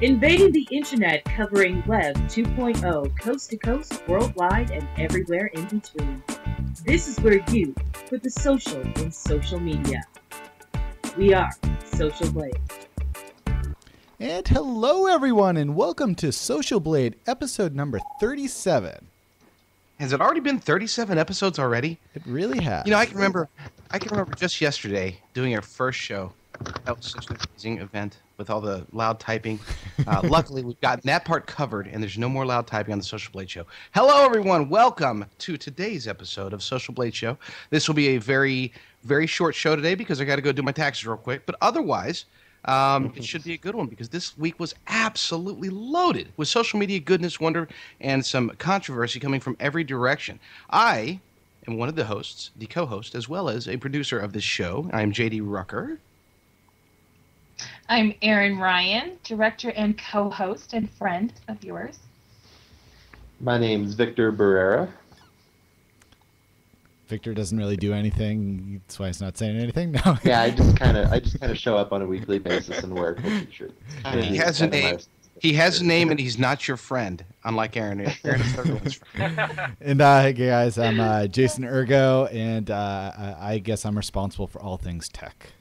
Invading the internet, covering Web 2.0, coast to coast, worldwide, and everywhere in between. This is where you put the social in social media. We are SocialBlade. And hello, everyone, and welcome to SocialBlade, episode number 37. Has it already been 37 episodes already? It really has. You know, I can remember just yesterday doing our first show. That was such an amazing event with all the loud typing. Luckily, we've gotten that part covered, and there's no more loud typing on the Social Blade Show. Hello, everyone. Welcome to today's episode of Social Blade Show. This will be a very, very short show today because I got to go do my taxes real quick. But otherwise, it should be a good one because this week was absolutely loaded with social media goodness, wonder, and some controversy coming from every direction. I am one of the hosts, the co-host, as well as a producer of this show. I'm J.D. Rucker. I'm Erin Ryan, director and co-host and friend of yours. My name's Victor Barrera. Victor doesn't really do anything. That's why he's not saying anything. No. Yeah, I just kind of show up on a weekly basis and wear a t-shirt. He has a name. He has a name, and he's not your friend, unlike Aaron. Aaron is everyone's friend. And hey guys, I'm Jason Urgo, and I guess I'm responsible for all things tech.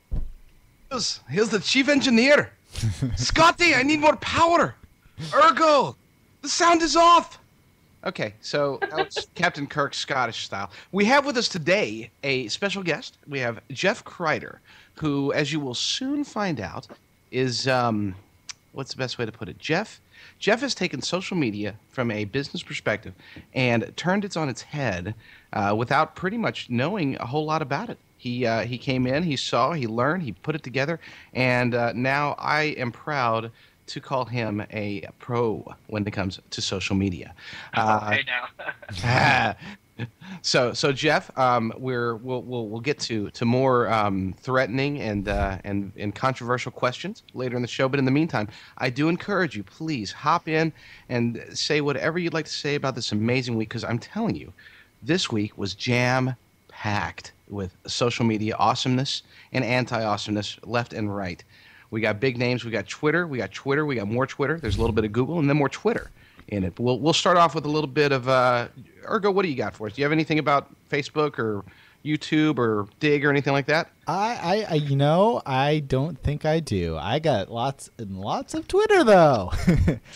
Here's the chief engineer. Scotty, I need more power. Urgo, the sound is off. Okay, so that was Captain Kirk Scottish style. We have with us today a special guest. We have Jeff CRYDER, who, as you will soon find out, is, what's the best way to put it? Jeff has taken social media from a business perspective and turned it on its head without pretty much knowing a whole lot about it. He came in, he saw, he learned, he put it together, and now I am proud to call him a pro when it comes to social media. Okay, now. So Jeff, we'll get to more threatening and controversial questions later in the show. But in the meantime, I do encourage you, please hop in and say whatever you'd like to say about this amazing week, because I'm telling you, this week was jam-packed with social media awesomeness and anti-awesomeness left and right. We got big names. We got Twitter. We got more Twitter. There's a little bit of Google and then more Twitter in it. We'll start off with a little bit of Urgo. What do you got for us? Do you have anything about Facebook or YouTube or Dig or anything like that? I don't think I do. I got lots and lots of Twitter though.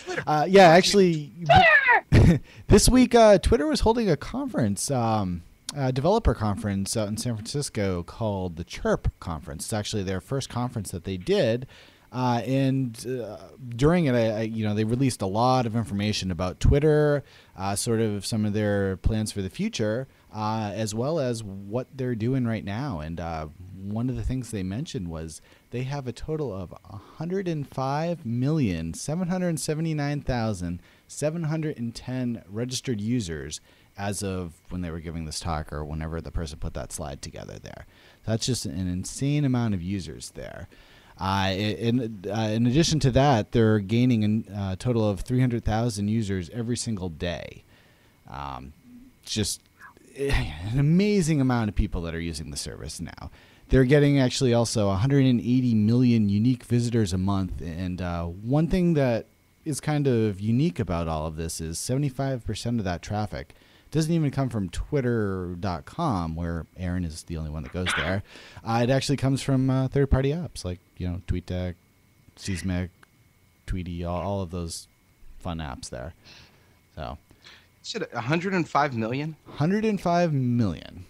Twitter. Yeah, actually, this week Twitter was holding a conference. Developer conference out in San Francisco called the Chirp conference. It's actually their first conference that they did, and during it, they released a lot of information about Twitter, sort of some of their plans for the future, as well as what they're doing right now. And one of the things they mentioned was they have a total of 105,779,710 registered users as of when they were giving this talk or whenever the person put that slide together there. That's just an insane amount of users there. In addition to that, they're gaining a total of 300,000 users every single day. Just an amazing amount of people that are using the service now. They're getting actually also 180 million unique visitors a month. And one thing that is kind of unique about all of this is 75% of that traffic doesn't even come from Twitter.com, where Aaron is the only one that goes there. It actually comes from third-party apps like TweetDeck, Seismic, Tweety, all of those fun apps there. So, You said 105 million? 105 million.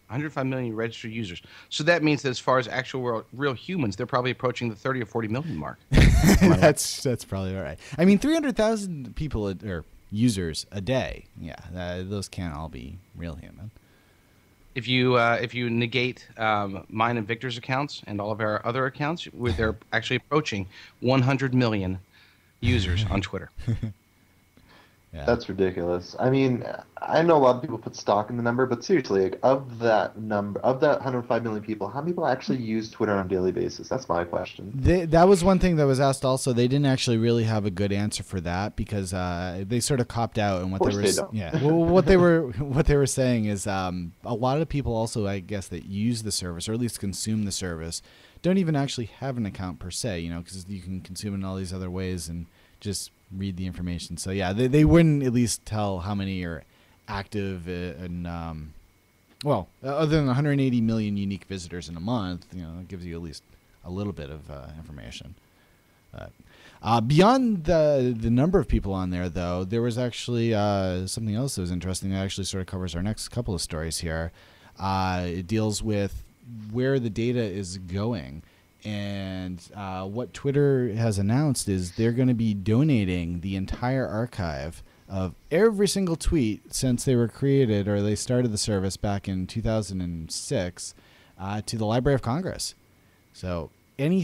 105 million registered users. So that means that as far as actual real humans, they're probably approaching the 30 or 40 million mark. That's probably all right. I mean, 300,000 people or users a day. Yeah, those can't all be real human. If you negate mine and Victor's accounts and all of our other accounts, they're actually approaching 100 million users on Twitter. Yeah. That's ridiculous. I mean, I know a lot of people put stock in the number, but seriously, like, of that 105 million people, how many people actually use Twitter on a daily basis? That's my question. That was one thing that was asked also. They didn't actually really have a good answer for that because they sort of copped out. And what they were saying is a lot of people also, I guess, that use the service or at least consume the service don't even actually have an account per se, because you can consume it in all these other ways and just read the information. So yeah, they wouldn't at least tell how many are active and other than 180 million unique visitors in a month, it gives you at least a little bit of information. Beyond the number of people on there, though, there was actually something else that was interesting that actually sort of covers our next couple of stories here. It deals with where the data is going. And what Twitter has announced is they're going to be donating the entire archive of every single tweet since they were created or they started the service back in 2006 to the Library of Congress. So every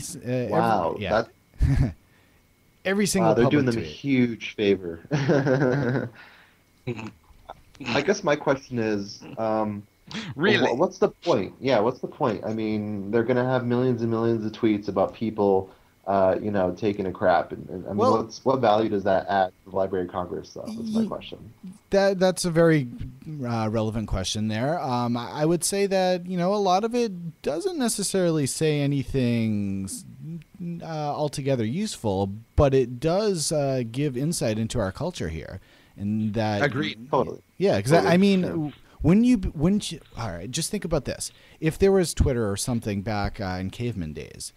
single they're doing them tweet. a huge favor. I guess my question is, really, what's the point? Yeah, what's the point? I mean, they're going to have millions and millions of tweets about people, taking a crap. And I mean, what value does that add to the Library of Congress, though? That's my question. That's a very relevant question there. I would say that, a lot of it doesn't necessarily say anything altogether useful, but it does give insight into our culture here. And that agreed. Totally. Yeah, because totally. I mean, wouldn't you? All right, just think about this. If there was Twitter or something back in caveman days,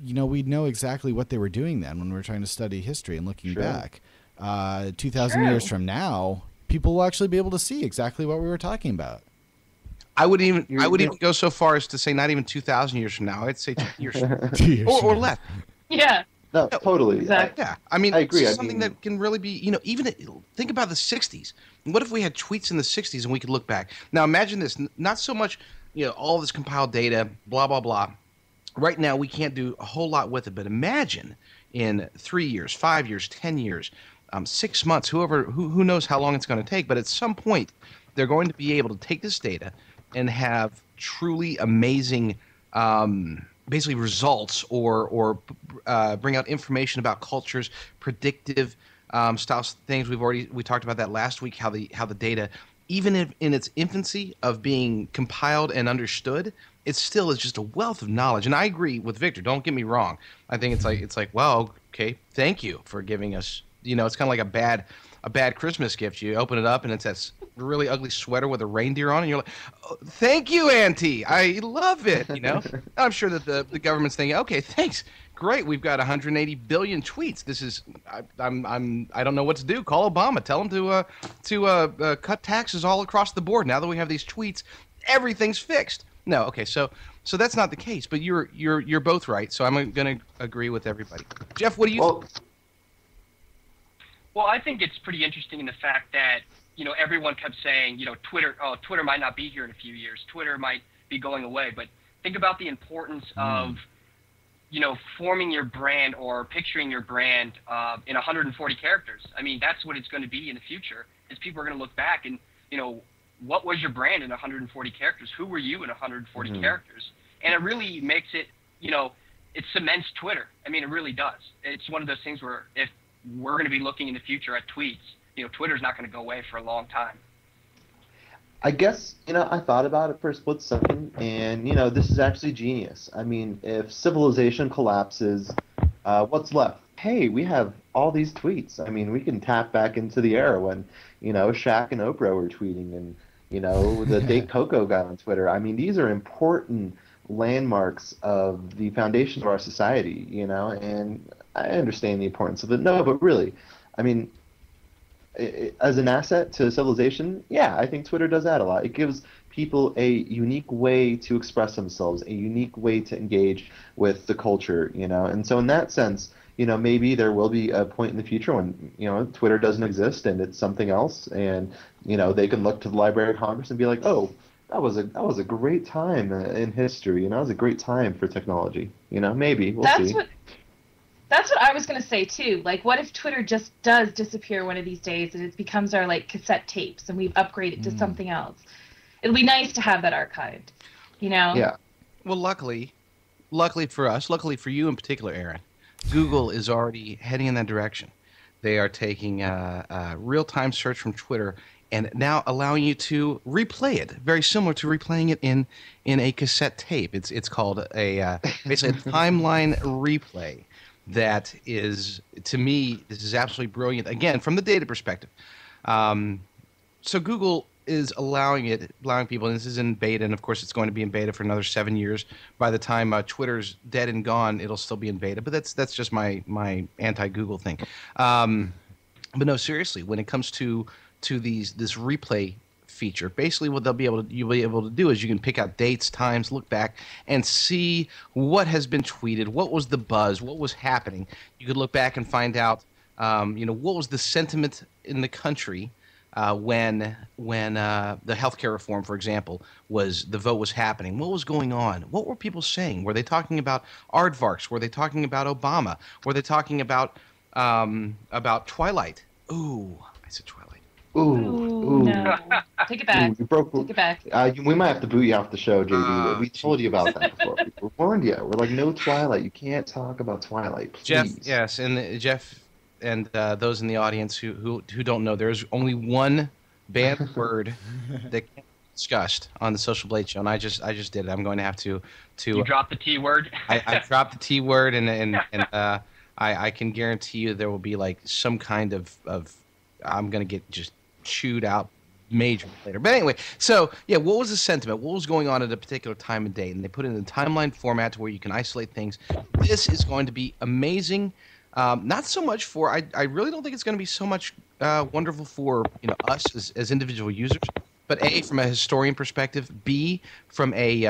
we'd know exactly what they were doing then when we were trying to study history and looking back. 2,000 years from now, people will actually be able to see exactly what we were talking about. I would even go so far as to say not even 2,000 years from now. I'd say 2 years from now. 2 years or less. Yeah. No, totally. Exactly. Yeah, I mean, I agree. Something that can really be, even think about the 60s. What if we had tweets in the 60s and we could look back? Now imagine this, not so much, all this compiled data, blah, blah, blah. Right now we can't do a whole lot with it, but imagine in 3 years, 5 years, 10 years, 6 months, who knows how long it's going to take, but at some point they're going to be able to take this data and have truly amazing basically results or bring out information about cultures, predictive styles, things. We talked about that last week, how the data, even in its infancy of being compiled and understood, it still is just a wealth of knowledge. And I agree with Victor. Don't get me wrong. I think it's like well, okay, thank you for giving us. It's kind of like a bad Christmas gift. You open it up and it's that really ugly sweater with a reindeer on it, and you're like, oh, thank you, Auntie. I love it. I'm sure that the government's thinking, okay, thanks. Great. We've got 180 billion tweets. This is I don't know what to do. Call Obama. Tell him to cut taxes all across the board. Now that we have these tweets, everything's fixed. No, okay, so that's not the case, but you're both right. So I'm going to agree with everybody. Jeff, what do you think? Well, I think it's pretty interesting in the fact that, everyone kept saying, Twitter might not be here in a few years. Twitter might be going away. But think about the importance of, forming your brand or picturing your brand in 140 characters. I mean, that's what it's going to be in the future, is people are going to look back and, what was your brand in 140 characters? Who were you in 140 characters? And it really makes it, it cements Twitter. I mean, it really does. It's one of those things where if we're going to be looking in the future at tweets, Twitter's not going to go away for a long time. I guess, I thought about it for a split second, and, this is actually genius. I mean, if civilization collapses, what's left? Hey, we have all these tweets. I mean, we can tap back into the era when, Shaq and Oprah were tweeting, and, the date Coco got on Twitter. I mean, these are important landmarks of the foundation of our society, and I understand the importance of it. No, but really, I mean, as an asset to civilization, yeah, I think Twitter does add a lot. It gives people a unique way to express themselves, a unique way to engage with the culture, and so in that sense, maybe there will be a point in the future when, Twitter doesn't exist and it's something else, and, they can look to the Library of Congress and be like, oh, that was a great time in history, that was a great time for technology, maybe, we'll see. That's what I was going to say, too. Like, what if Twitter just does disappear one of these days and it becomes our, cassette tapes and we've upgraded to something else? It'll be nice to have that archived, Yeah. Well, luckily for us, luckily for you in particular, Aaron, Google is already heading in that direction. They are taking a real-time search from Twitter and now allowing you to replay it, very similar to replaying it in a cassette tape. It's called a basically a timeline replay. That is, to me, this is absolutely brilliant. Again, from the data perspective. So Google is allowing people, and this is in beta, and of course it's going to be in beta for another 7 years. By the time Twitter's dead and gone, it'll still be in beta. But that's just my anti-Google thing. But no, seriously, when it comes to this replay feature, basically what you'll be able to do is you can pick out dates, times, look back, and see what has been tweeted, what was the buzz, what was happening. You could look back and find out, what was the sentiment in the country when the healthcare reform, for example, the vote was happening. What was going on? What were people saying? Were they talking about aardvarks? Were they talking about Obama? Were they talking about Twilight? Ooh, I said Twilight. Ooh. No. Take it back. Take it back. We might have to boot you off the show, JD. We told you about that before. We warned you. We're like, no Twilight. You can't talk about Twilight, please. Jeff, yes, and Jeff and those in the audience who don't know, there's only one banned word that can be discussed on the SocialBlade show, and I just did it. I'm going to have to. You dropped the T word. I dropped the T word, and I can guarantee you there will be like some kind of I'm going to get just chewed out major later. But anyway, so yeah, what was the sentiment? What was going on at a particular time of day? And they put it in a timeline format to where you can isolate things. This is going to be amazing. Not so much for I really don't think it's going to be so much wonderful for us as individual users, but A, from a historian perspective, B, from a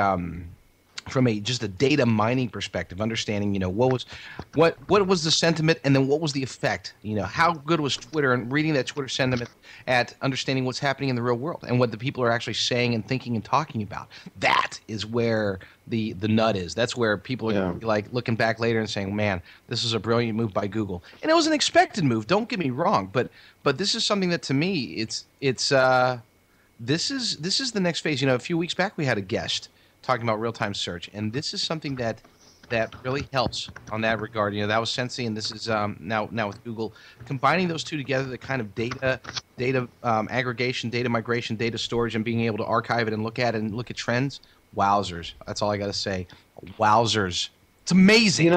just a data mining perspective, understanding what was the sentiment, and then what was the effect. How good was Twitter, and reading that Twitter sentiment at understanding what's happening in the real world and what the people are actually saying and thinking and talking about. That is where the nut is. That's where people are gonna be like looking back later and saying, man, this is a brilliant move by Google. And it was an expected move, don't get me wrong, but this is something that, to me, this is the next phase. A few weeks back we had a guest talking about real-time search, and this is something that really helps on that regard. That was Sensei, and this is now with Google, combining those two together, the kind of data aggregation, data migration, data storage, and being able to archive it and look at trends. Wowzers! That's all I got to say. Wowzers! It's amazing.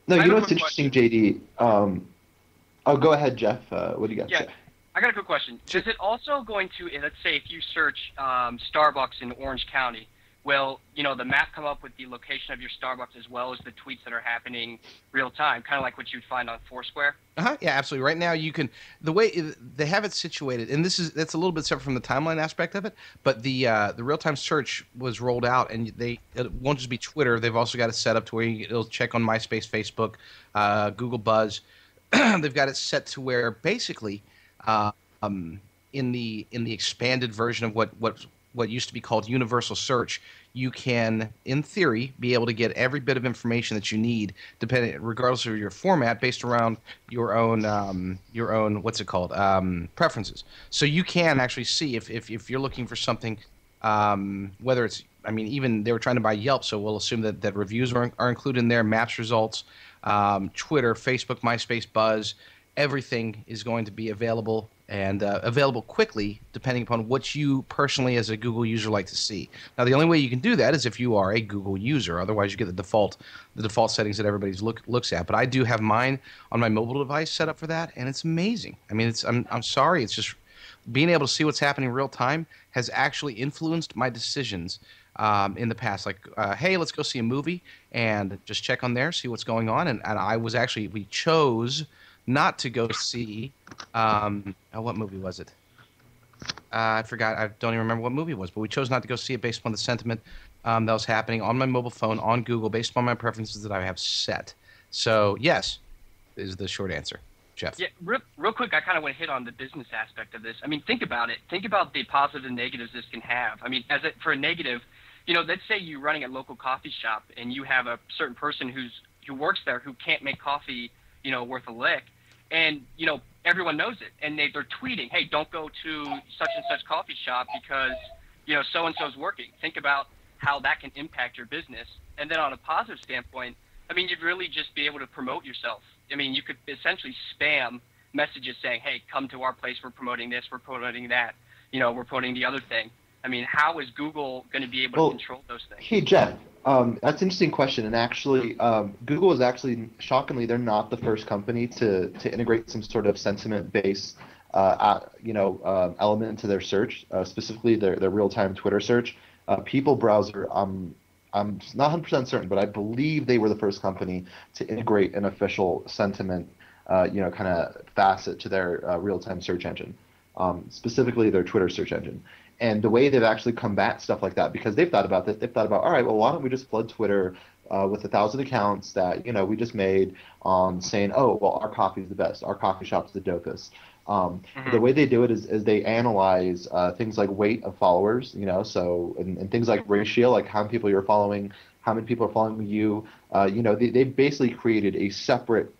What's interesting, JD? Go ahead, Jeff. What do you got? Yeah. I got a quick question. Is it also going to, let's say, if you search Starbucks in Orange County, will the map come up with the location of your Starbucks as well as the tweets that are happening real time, kind of like what you'd find on Foursquare? Yeah, absolutely. Right now you can, the way they have it situated, and that's a little bit separate from the timeline aspect of it, but the real time search was rolled out, and it won't just be Twitter. They've also got it set up to where it'll check on MySpace, Facebook, Google Buzz. They've got it set to where basically in the expanded version of what used to be called universal search, you can, in theory, be able to get every bit of information that you need, regardless of your format, based around your own preferences. So you can actually see if you're looking for something, whether it's, even they were trying to buy Yelp, so we'll assume that reviews are included in there, maps results, Twitter, Facebook, MySpace, Buzz, everything is going to be available, and available quickly, depending upon what you personally as a Google user like to see. Now, the only way you can do that is if you are a Google user. Otherwise, you get the default settings that everybody looks at. But I do have mine on my mobile device set up for that, and it's amazing. I'm sorry, it's just being able to see what's happening in real time has actually influenced my decisions in the past. Like, hey, let's go see a movie, and just check on there, see what's going on. And we chose not to go see what movie was it? I forgot. I don't even remember what movie it was, but we chose not to go see it based upon the sentiment that was happening on my mobile phone on Google, based upon my preferences that I have set. So yes, is the short answer. Jeff. Yeah, real quick, I kind of want to hit on the business aspect of this. Think about it. Think about the positives and negatives this can have. For a negative, let's say you're running a local coffee shop and you have a certain person who works there who can't make coffee, worth a lick. And, everyone knows it. And they're tweeting, hey, don't go to such and such coffee shop because, so-and-so's working. Think about how that can impact your business. And then on a positive standpoint, you'd really just be able to promote yourself. You could essentially spam messages saying, hey, come to our place. We're promoting this. We're promoting that. reporting the other thing. I mean, how is Google going to be able to control those things? Hey, Jeff, that's an interesting question. And actually, Google is actually, shockingly, they're not the first company to integrate some sort of sentiment-based element into their search, specifically their real-time Twitter search. People browser, I'm not 100% certain, but I believe they were the first company to integrate an official sentiment, kind of facet to their real-time search engine, specifically their Twitter search engine. And the way they've actually combat stuff like that, because they've thought about this, they've thought about, all right, well, why don't we just flood Twitter with 1,000 accounts that we just made, saying, oh, well, our coffee is the best, our coffee shop's the dopest. The way they do it is they analyze things like weight of followers, and things like ratio, like how many people you're following, how many people are following you. They basically created a separate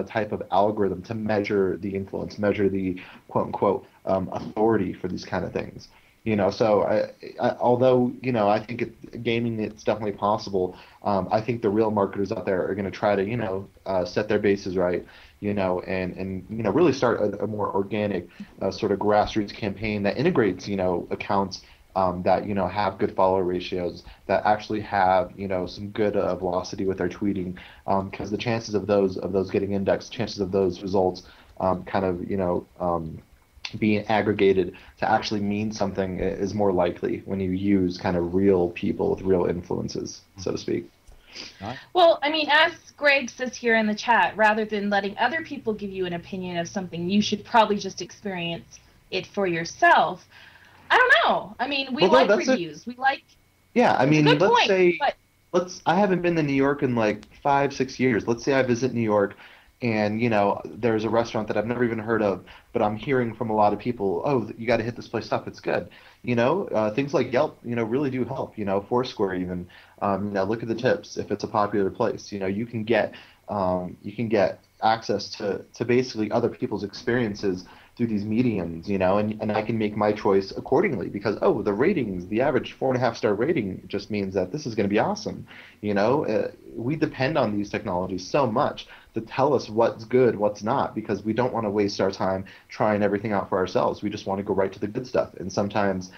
type of algorithm to measure the influence, measure the quote unquote authority for these kind of things. So although I think gaming, it's definitely possible. I think the real marketers out there are going to try to set their bases right, and really start a more organic sort of grassroots campaign that integrates accounts that have good follower ratios, that actually have some good velocity with their tweeting, because the chances of those getting indexed, chances of those results being aggregated to actually mean something is more likely when you use kind of real people with real influences, so to speak. Well, I mean, as Greg says here in the chat, rather than letting other people give you an opinion of something, you should probably just experience it for yourself. I don't know. I mean, we like reviews. We like. Yeah, I mean, let's say but... I haven't been to New York in like 5-6 years. Let's say I visit New York, and there's a restaurant that I've never even heard of, but I'm hearing from a lot of people, oh, you got to hit this place up, it's good. Things like Yelp, really do help. Foursquare even. Look at the tips if it's a popular place. You can get access to basically other people's experiences through these mediums, and I can make my choice accordingly, because the ratings, the average 4.5-star rating just means that this is going to be awesome. We depend on these technologies so much to tell us what's good, what's not, because we don't want to waste our time trying everything out for ourselves. We just want to go right to the good stuff. And sometimes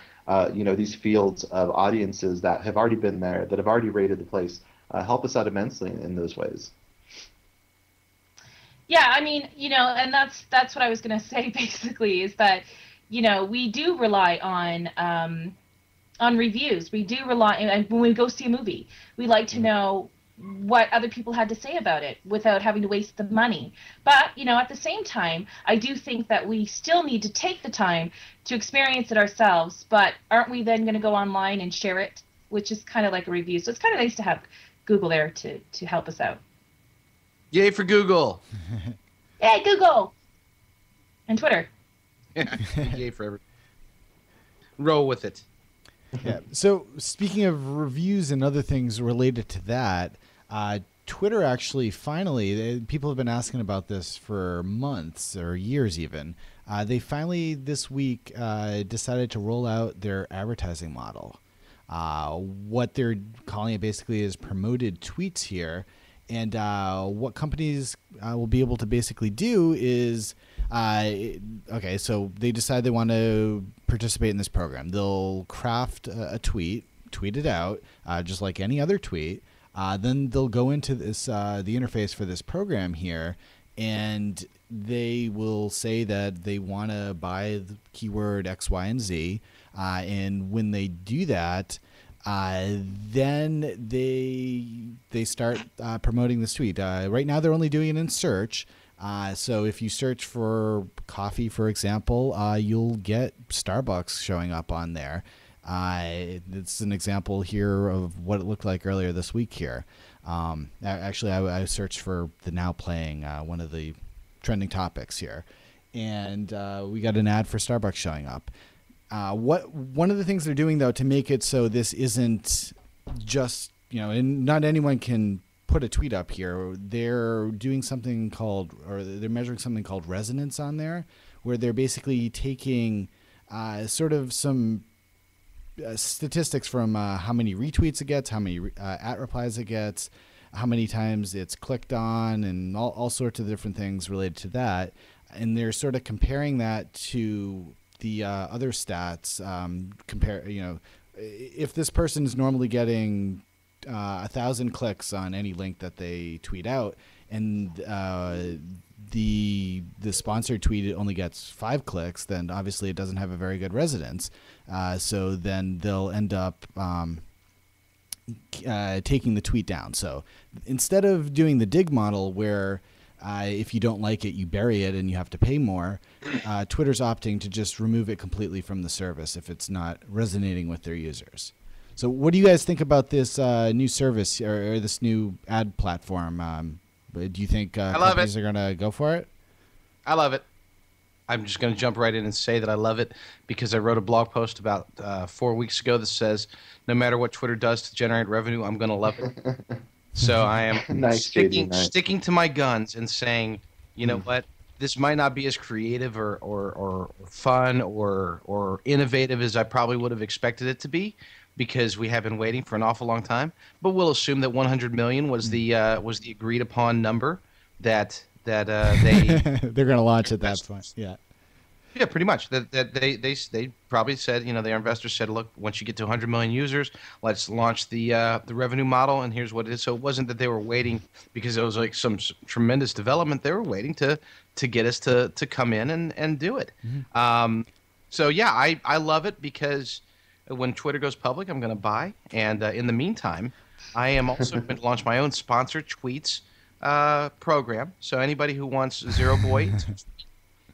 these fields of audiences that have already been there, that have already rated the place, help us out immensely in those ways. Yeah, I mean, and that's what I was going to say basically, is that, we do rely on reviews. We do rely, when we go see a movie, we like to know what other people had to say about it without having to waste the money. But, at the same time, I do think that we still need to take the time to experience it ourselves, but aren't we then going to go online and share it, which is kind of like a review. So it's kind of nice to have Google there to help us out. Yay for Google. Yay, Google. And Twitter. Yay for everything. Roll with it. Yeah. So speaking of reviews and other things related to that, Twitter actually finally, people have been asking about this for months or years even. They finally this week decided to roll out their advertising model. What they're calling it basically is promoted tweets here. And what companies will be able to basically do is, okay, so they decide they want to participate in this program. They'll craft a tweet it out, just like any other tweet. Then they'll go into this the interface for this program here, and they will say that they want to buy the keyword X, Y, and Z. And when they do that, then they start promoting this tweet. Right now they're only doing it in search. So if you search for coffee, for example, you'll get Starbucks showing up on there. It's an example here of what it looked like earlier this week here. Actually, I searched for the now playing, one of the trending topics here. And we got an ad for Starbucks showing up. One of the things they're doing, though, to make it so this isn't just, and not anyone can put a tweet up here, they're doing something called, or they're measuring something called resonance on there, where they're basically taking sort of some statistics from how many retweets it gets, how many at replies it gets, how many times it's clicked on, and all sorts of different things related to that. And they're sort of comparing that to the other stats, compare, if this person is normally getting 1,000 clicks on any link that they tweet out, and the sponsored tweet only gets 5 clicks, then obviously it doesn't have a very good resonance. So then they'll end up taking the tweet down. So instead of doing the dig model where if you don't like it, you bury it and you have to pay more, Twitter's opting to just remove it completely from the service if it's not resonating with their users. So what do you guys think about this new service or this new ad platform? Do you think companies are going to go for it? I love it. I'm just going to jump right in and say that I love it because I wrote a blog post about 4 weeks ago that says, no matter what Twitter does to generate revenue, I'm going to love it. So I am sticking to my guns and saying, you know what, this might not be as creative or fun or innovative as I probably would have expected it to be, because we have been waiting for an awful long time. But we'll assume that 100 million was the agreed upon number that they they're going to launch at that point. Yeah. Yeah, pretty much. That they probably said, their investors said, look, once you get to 100 million users, let's launch the revenue model, and here's what it is. So it wasn't that they were waiting because it was like some tremendous development. They were waiting to get us to come in and do it. Mm-hmm. So yeah, I love it because when Twitter goes public, I'm going to buy. And in the meantime, I am also going to launch my own sponsored tweets program. So anybody who wants Zero Boy,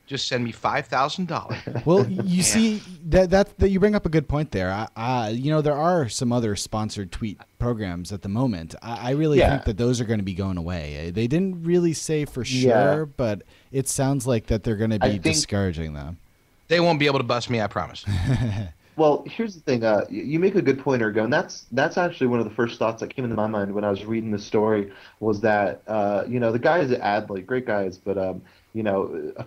just send me $5,000. Well, you see that you bring up a good point there. There are some other sponsored tweet programs at the moment. I really think that those are going to be going away. They didn't really say for sure, but it sounds like that they're going to be discouraging them. They won't be able to bust me, I promise. Well, here's the thing. You make a good point, Urgo, and that's actually one of the first thoughts that came into my mind when I was reading the story was that, the guys at Adley, great guys, but,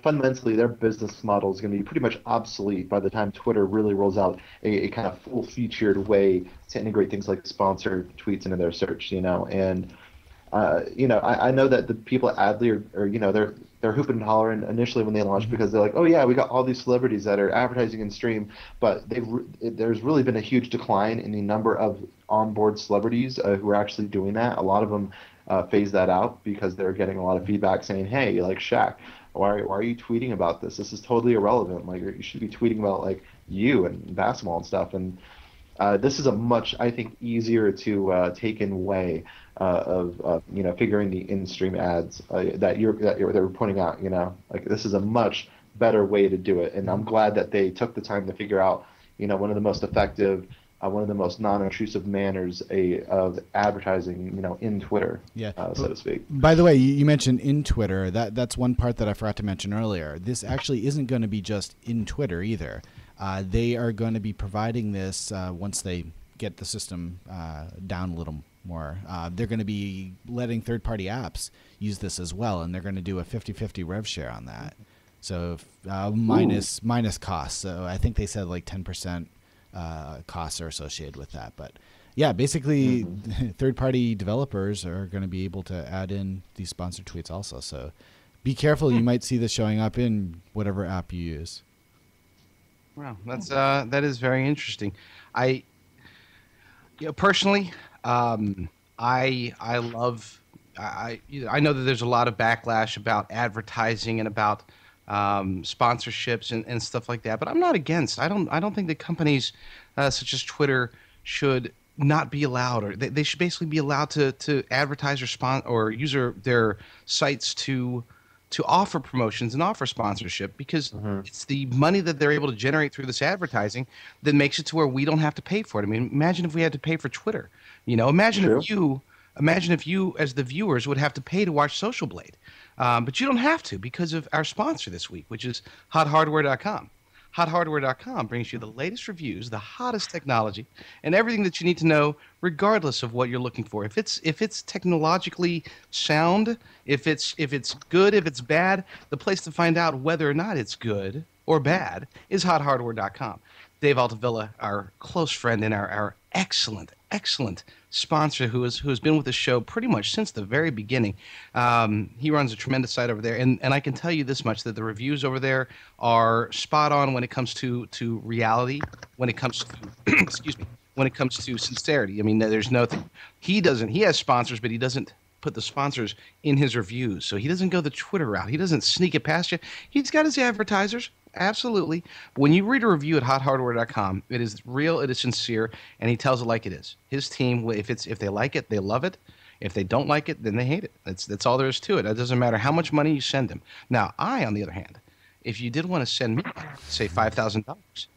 fundamentally their business model is going to be pretty much obsolete by the time Twitter really rolls out a kind of full-featured way to integrate things like sponsored tweets into their search, and, I know that the people at Adley are they're hooping and hollering initially when they launched because they're like, oh yeah, we got all these celebrities that are advertising in stream, but there's really been a huge decline in the number of onboard celebrities who are actually doing that. A lot of them phase that out because they're getting a lot of feedback saying, hey, like Shaq, why are you tweeting about this? This is totally irrelevant. Like you should be tweeting about like you and basketball and stuff. And this is a much, I think, easier to take in way of figuring the in-stream ads that they're pointing out. Like this is a much better way to do it, and I'm glad that they took the time to figure out one of the most effective, one of the most non-intrusive manners of advertising in Twitter, so to speak. By the way, you mentioned in Twitter. That's one part that I forgot to mention earlier. This actually isn't going to be just in Twitter either. They are going to be providing this once they get the system down a little more. They're going to be letting third-party apps use this as well, and they're going to do a 50-50 rev share on that. So minus costs. So I think they said like 10% costs are associated with that. But yeah, basically third-party developers are going to be able to add in these sponsored tweets also. So be careful. You might see this showing up in whatever app you use. Wow, that is very interesting. Personally, I know that there's a lot of backlash about advertising and about sponsorships and stuff like that, but I'm not against. I don't think that companies such as Twitter should not be allowed, or they should basically be allowed to advertise or use their sites to offer promotions and offer sponsorship, because it's the money that they're able to generate through this advertising that makes it to where we don't have to pay for it. I mean, imagine if we had to pay for Twitter. Imagine if you as the viewers would have to pay to watch SocialBlade. But you don't have to because of our sponsor this week, which is HotHardware.com. HotHardware.com brings you the latest reviews, the hottest technology, and everything that you need to know, regardless of what you're looking for. If it's technologically sound, if it's good, if it's bad, the place to find out whether or not it's good or bad is HotHardware.com. Dave Altavilla, our close friend and our excellent excellent sponsor who has been with the show pretty much since the very beginning. He runs a tremendous site over there, and I can tell you this much, that the reviews over there are spot on when it comes to reality, when it comes to excuse me, when it comes to sincerity. I mean, there's nothing. He has sponsors, but he doesn't put the sponsors in his reviews. So he doesn't go the Twitter route. He doesn't sneak it past you. He's got his advertisers. Absolutely. When you read a review at hothardware.com, it is real, it is sincere, and he tells it like it is. His team, if they like it, they love it. If they don't like it, then they hate it. That's all there is to it. It doesn't matter how much money you send them. Now, I, on the other hand, if you did want to send me, say, $5,000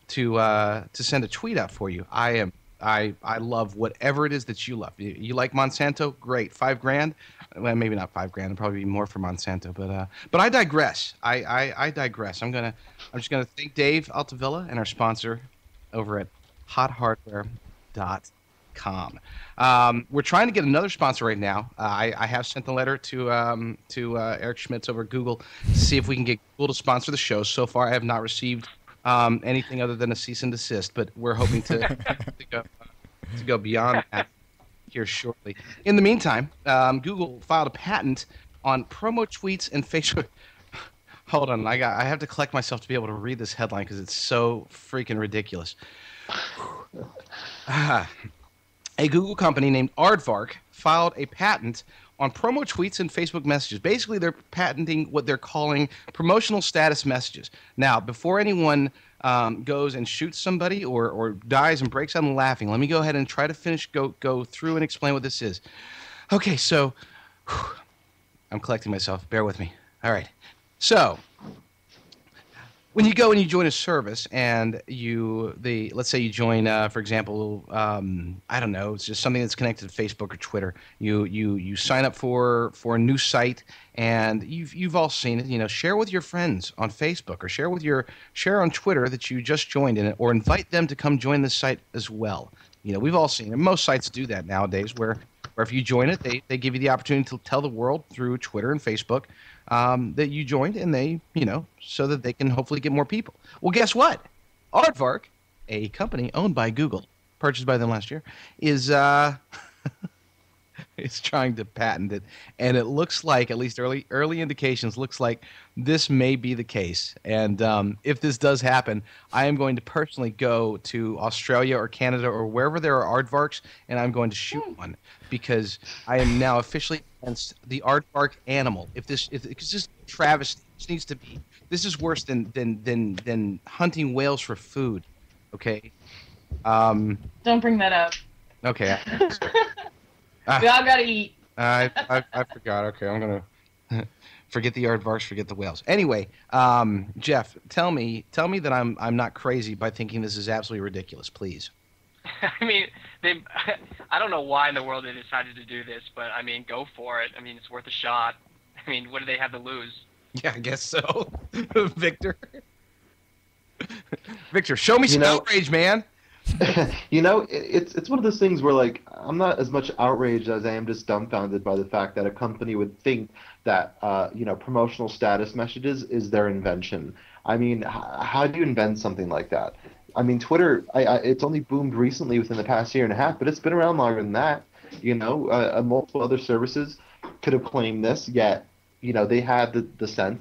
to send a tweet out for you, I love whatever it is that you love. You like Monsanto? Great. $5,000? Well, maybe not $5,000. It'd probably be more for Monsanto. But I digress. I digress. I'm just gonna thank Dave Altavilla and our sponsor over at hothardware.com. We're trying to get another sponsor right now. I have sent the letter to Eric Schmitz over at Google to see if we can get Google to sponsor the show. So far, I have not received anything other than a cease and desist, but we're hoping to go beyond that here shortly. In the meantime, Google filed a patent on promo tweets and Facebook. Hold on, I have to collect myself to be able to read this headline because it's so freaking ridiculous. A Google company named Aardvark filed a patent on promo tweets and Facebook messages. Basically, they're patenting what they're calling promotional status messages. Now, before anyone goes and shoots somebody or dies and breaks out in laughing, let me go ahead and try to go through and explain what this is. Okay, so I'm collecting myself. Bear with me. All right. So when you go and you join a service and let's say you join, for example, I don't know, it's just something that's connected to Facebook or Twitter. You sign up for a new site, and you've all seen it. You know, share with your friends on Facebook or share on Twitter that you just joined in it, or invite them to come join the site as well. You know, we've all seen it. Most sites do that nowadays, where if you join it, they give you the opportunity to tell the world through Twitter and Facebook that you joined, and they, so that they can hopefully get more people. Well, guess what? Aardvark, a company owned by Google, purchased by them last year, is is trying to patent it, and it looks like, at least early indications, looks like this may be the case. And if this does happen, I am going to personally go to Australia or Canada or wherever there are aardvarks, and I'm going to shoot one, because I am now officially against the aardvark animal. Because this is travesty. This needs to be. This is worse than hunting whales for food. Okay. Don't bring that up. Okay. We all gotta eat. I forgot. Okay, I'm gonna forget the aardvarks, forget the whales. Anyway, Jeff, tell me that I'm not crazy by thinking this is absolutely ridiculous, please. I mean, I don't know why in the world they decided to do this, but I mean, go for it. I mean, it's worth a shot. I mean, what do they have to lose? Yeah, I guess so. Victor, show me some outrage, man. It's one of those things where, like, I'm not as much outraged as I am just dumbfounded by the fact that a company would think that promotional status messages is their invention. I mean, how do you invent something like that? I mean, Twitter, it's only boomed recently within the past year and a half, but it's been around longer than that. Multiple other services could have claimed this, yet they had the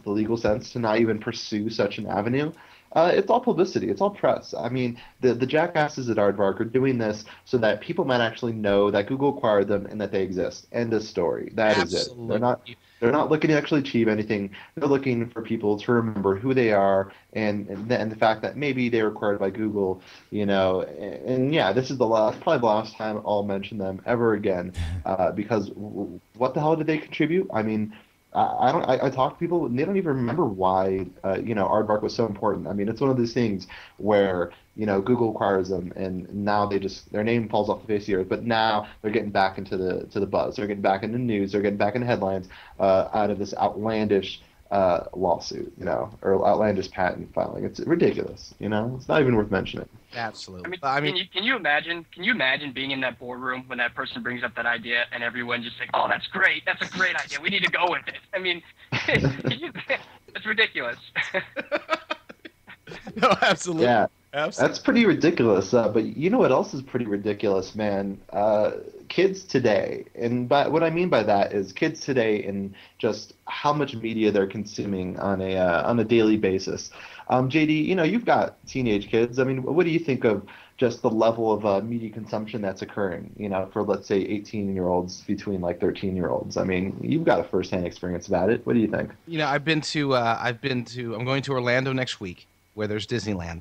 legal sense to not even pursue such an avenue. It's all publicity. It's all press. I mean, the jackasses at Aardvark are doing this so that people might actually know that Google acquired them and that they exist. End of story. That Absolutely. is it. They're not looking to actually achieve anything. They're looking for people to remember who they are and the fact that maybe they were acquired by Google. And yeah, this is probably the last time I'll mention them ever again, because what the hell did they contribute? I mean, I talk to people and they don't even remember why Aardvark was so important. I mean, it's one of those things where Google acquires them and now their name falls off the face of the earth. But now they're getting back into the buzz. They're getting back into news. They're getting back into headlines out of this outlandish lawsuit, or outlandish patent filing. It's ridiculous. It's not even worth mentioning. Absolutely. I mean, can you imagine being in that boardroom when that person brings up that idea and everyone just like, oh, that's great. That's a great idea. We need to go with it. I mean, it's ridiculous. No, absolutely. Yeah. Absolutely. That's pretty ridiculous. But you know what else is pretty ridiculous, man? Kids today, and what I mean by that is kids today and just how much media they're consuming on a daily basis. JD, you've got teenage kids. I mean, what do you think of just the level of media consumption that's occurring? For let's say 18-year-olds between like 13-year-olds. I mean, you've got a firsthand experience about it. What do you think? I'm going to Orlando next week, where there's Disneyland.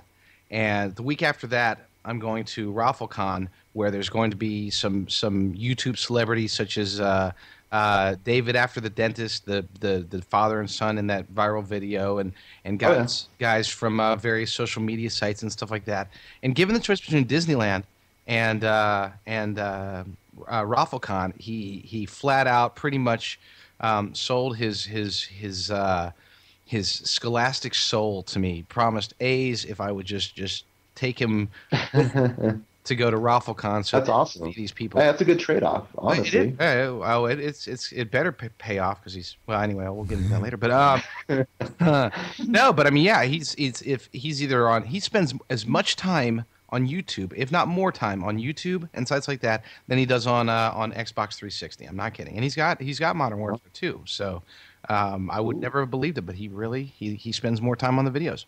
And the week after that, I'm going to RaffleCon, where there's going to be some YouTube celebrities such as David after the dentist, the father and son in that viral video, and guys from various social media sites and stuff like that. And given the choice between Disneyland and RaffleCon, he flat out pretty much sold his scholastic soul to me. Promised A's if I would just take him to go to RaffleCon. So that's awesome. These people. Hey, that's a good trade-off, honestly. It better pay off because he's Anyway, we'll get into that later. But no, but I mean, yeah, he spends as much time on YouTube, if not more time on YouTube and sites like that, than he does on Xbox 360. I'm not kidding, and he's got Modern Warfare too. So. I would never have believed it, but he spends more time on the videos.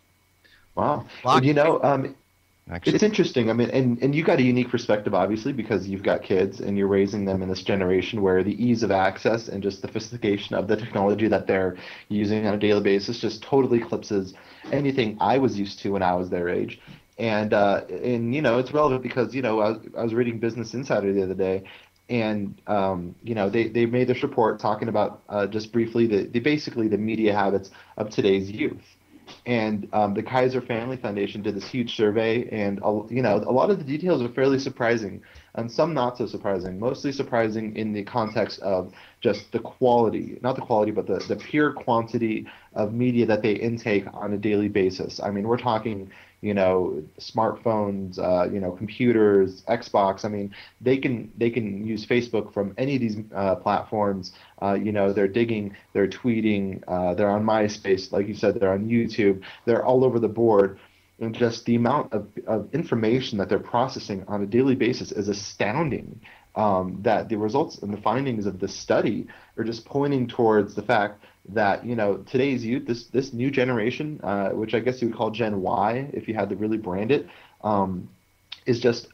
Wow. It's interesting. I mean, and you got a unique perspective, obviously, because you've got kids and you're raising them in this generation where the ease of access and just the sophistication of the technology that they're using on a daily basis just totally eclipses anything I was used to when I was their age. And it's relevant because, I was reading Business Insider the other day. And they made this report talking about just briefly basically the media habits of today's youth. And the Kaiser Family Foundation did this huge survey, and a lot of the details are fairly surprising, and some not so surprising. Mostly surprising in the context of just the quality, not the quality, but the pure quantity of media that they intake on a daily basis. I mean, we're talking smartphones, computers, Xbox. I mean, they can use Facebook from any of these platforms. They're digging, they're tweeting, they're on MySpace, like you said, they're on YouTube, they're all over the board. And just the amount of information that they're processing on a daily basis is astounding. That the results and the findings of this study are just pointing towards the fact that today's youth, this new generation, which I guess you would call Gen Y if you had to really brand it, is just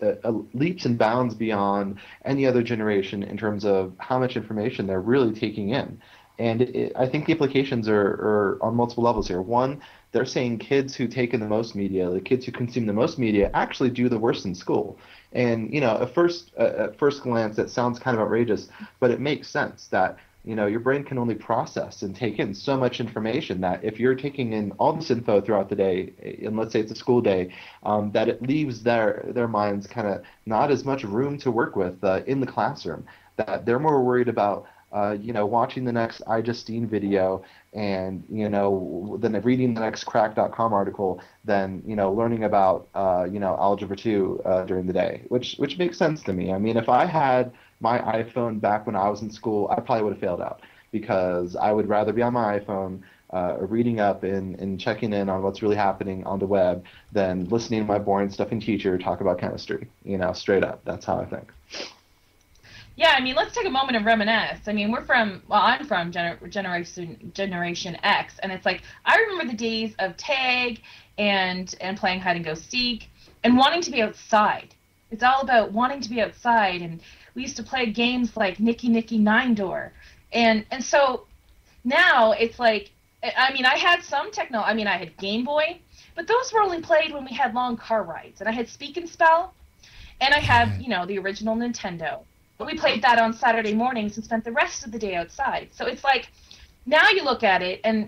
leaps and bounds beyond any other generation in terms of how much information they're really taking in. And I think the implications are on multiple levels here. One, they're saying kids who take in the most media, the kids who consume the most media, actually do the worst in school. And at first glance, that sounds kind of outrageous, but it makes sense that your brain can only process and take in so much information that if you're taking in all this info throughout the day, and let's say it's a school day, that it leaves their minds kind of not as much room to work with in the classroom. That they're more worried about watching the next iJustine video and then reading the next crack.com article than learning about algebra 2 during the day, which makes sense to me. I mean, if I had my iPhone back when I was in school, I probably would have failed out because I would rather be on my iPhone reading up and checking in on what's really happening on the web than listening to my boring stuffing teacher talk about chemistry. Straight up. That's how I think. Yeah, I mean, let's take a moment and reminisce. I mean, I'm from Generation X, and it's like, I remember the days of tag and playing hide and go seek and wanting to be outside. It's all about wanting to be outside, and we used to play games like Nicky Nicky Nine Door. And so now it's like, I mean, I had some I had Game Boy, but those were only played when we had long car rides. And I had Speak and Spell, and I had, the original Nintendo. But we played that on Saturday mornings and spent the rest of the day outside. So it's like, now you look at it, and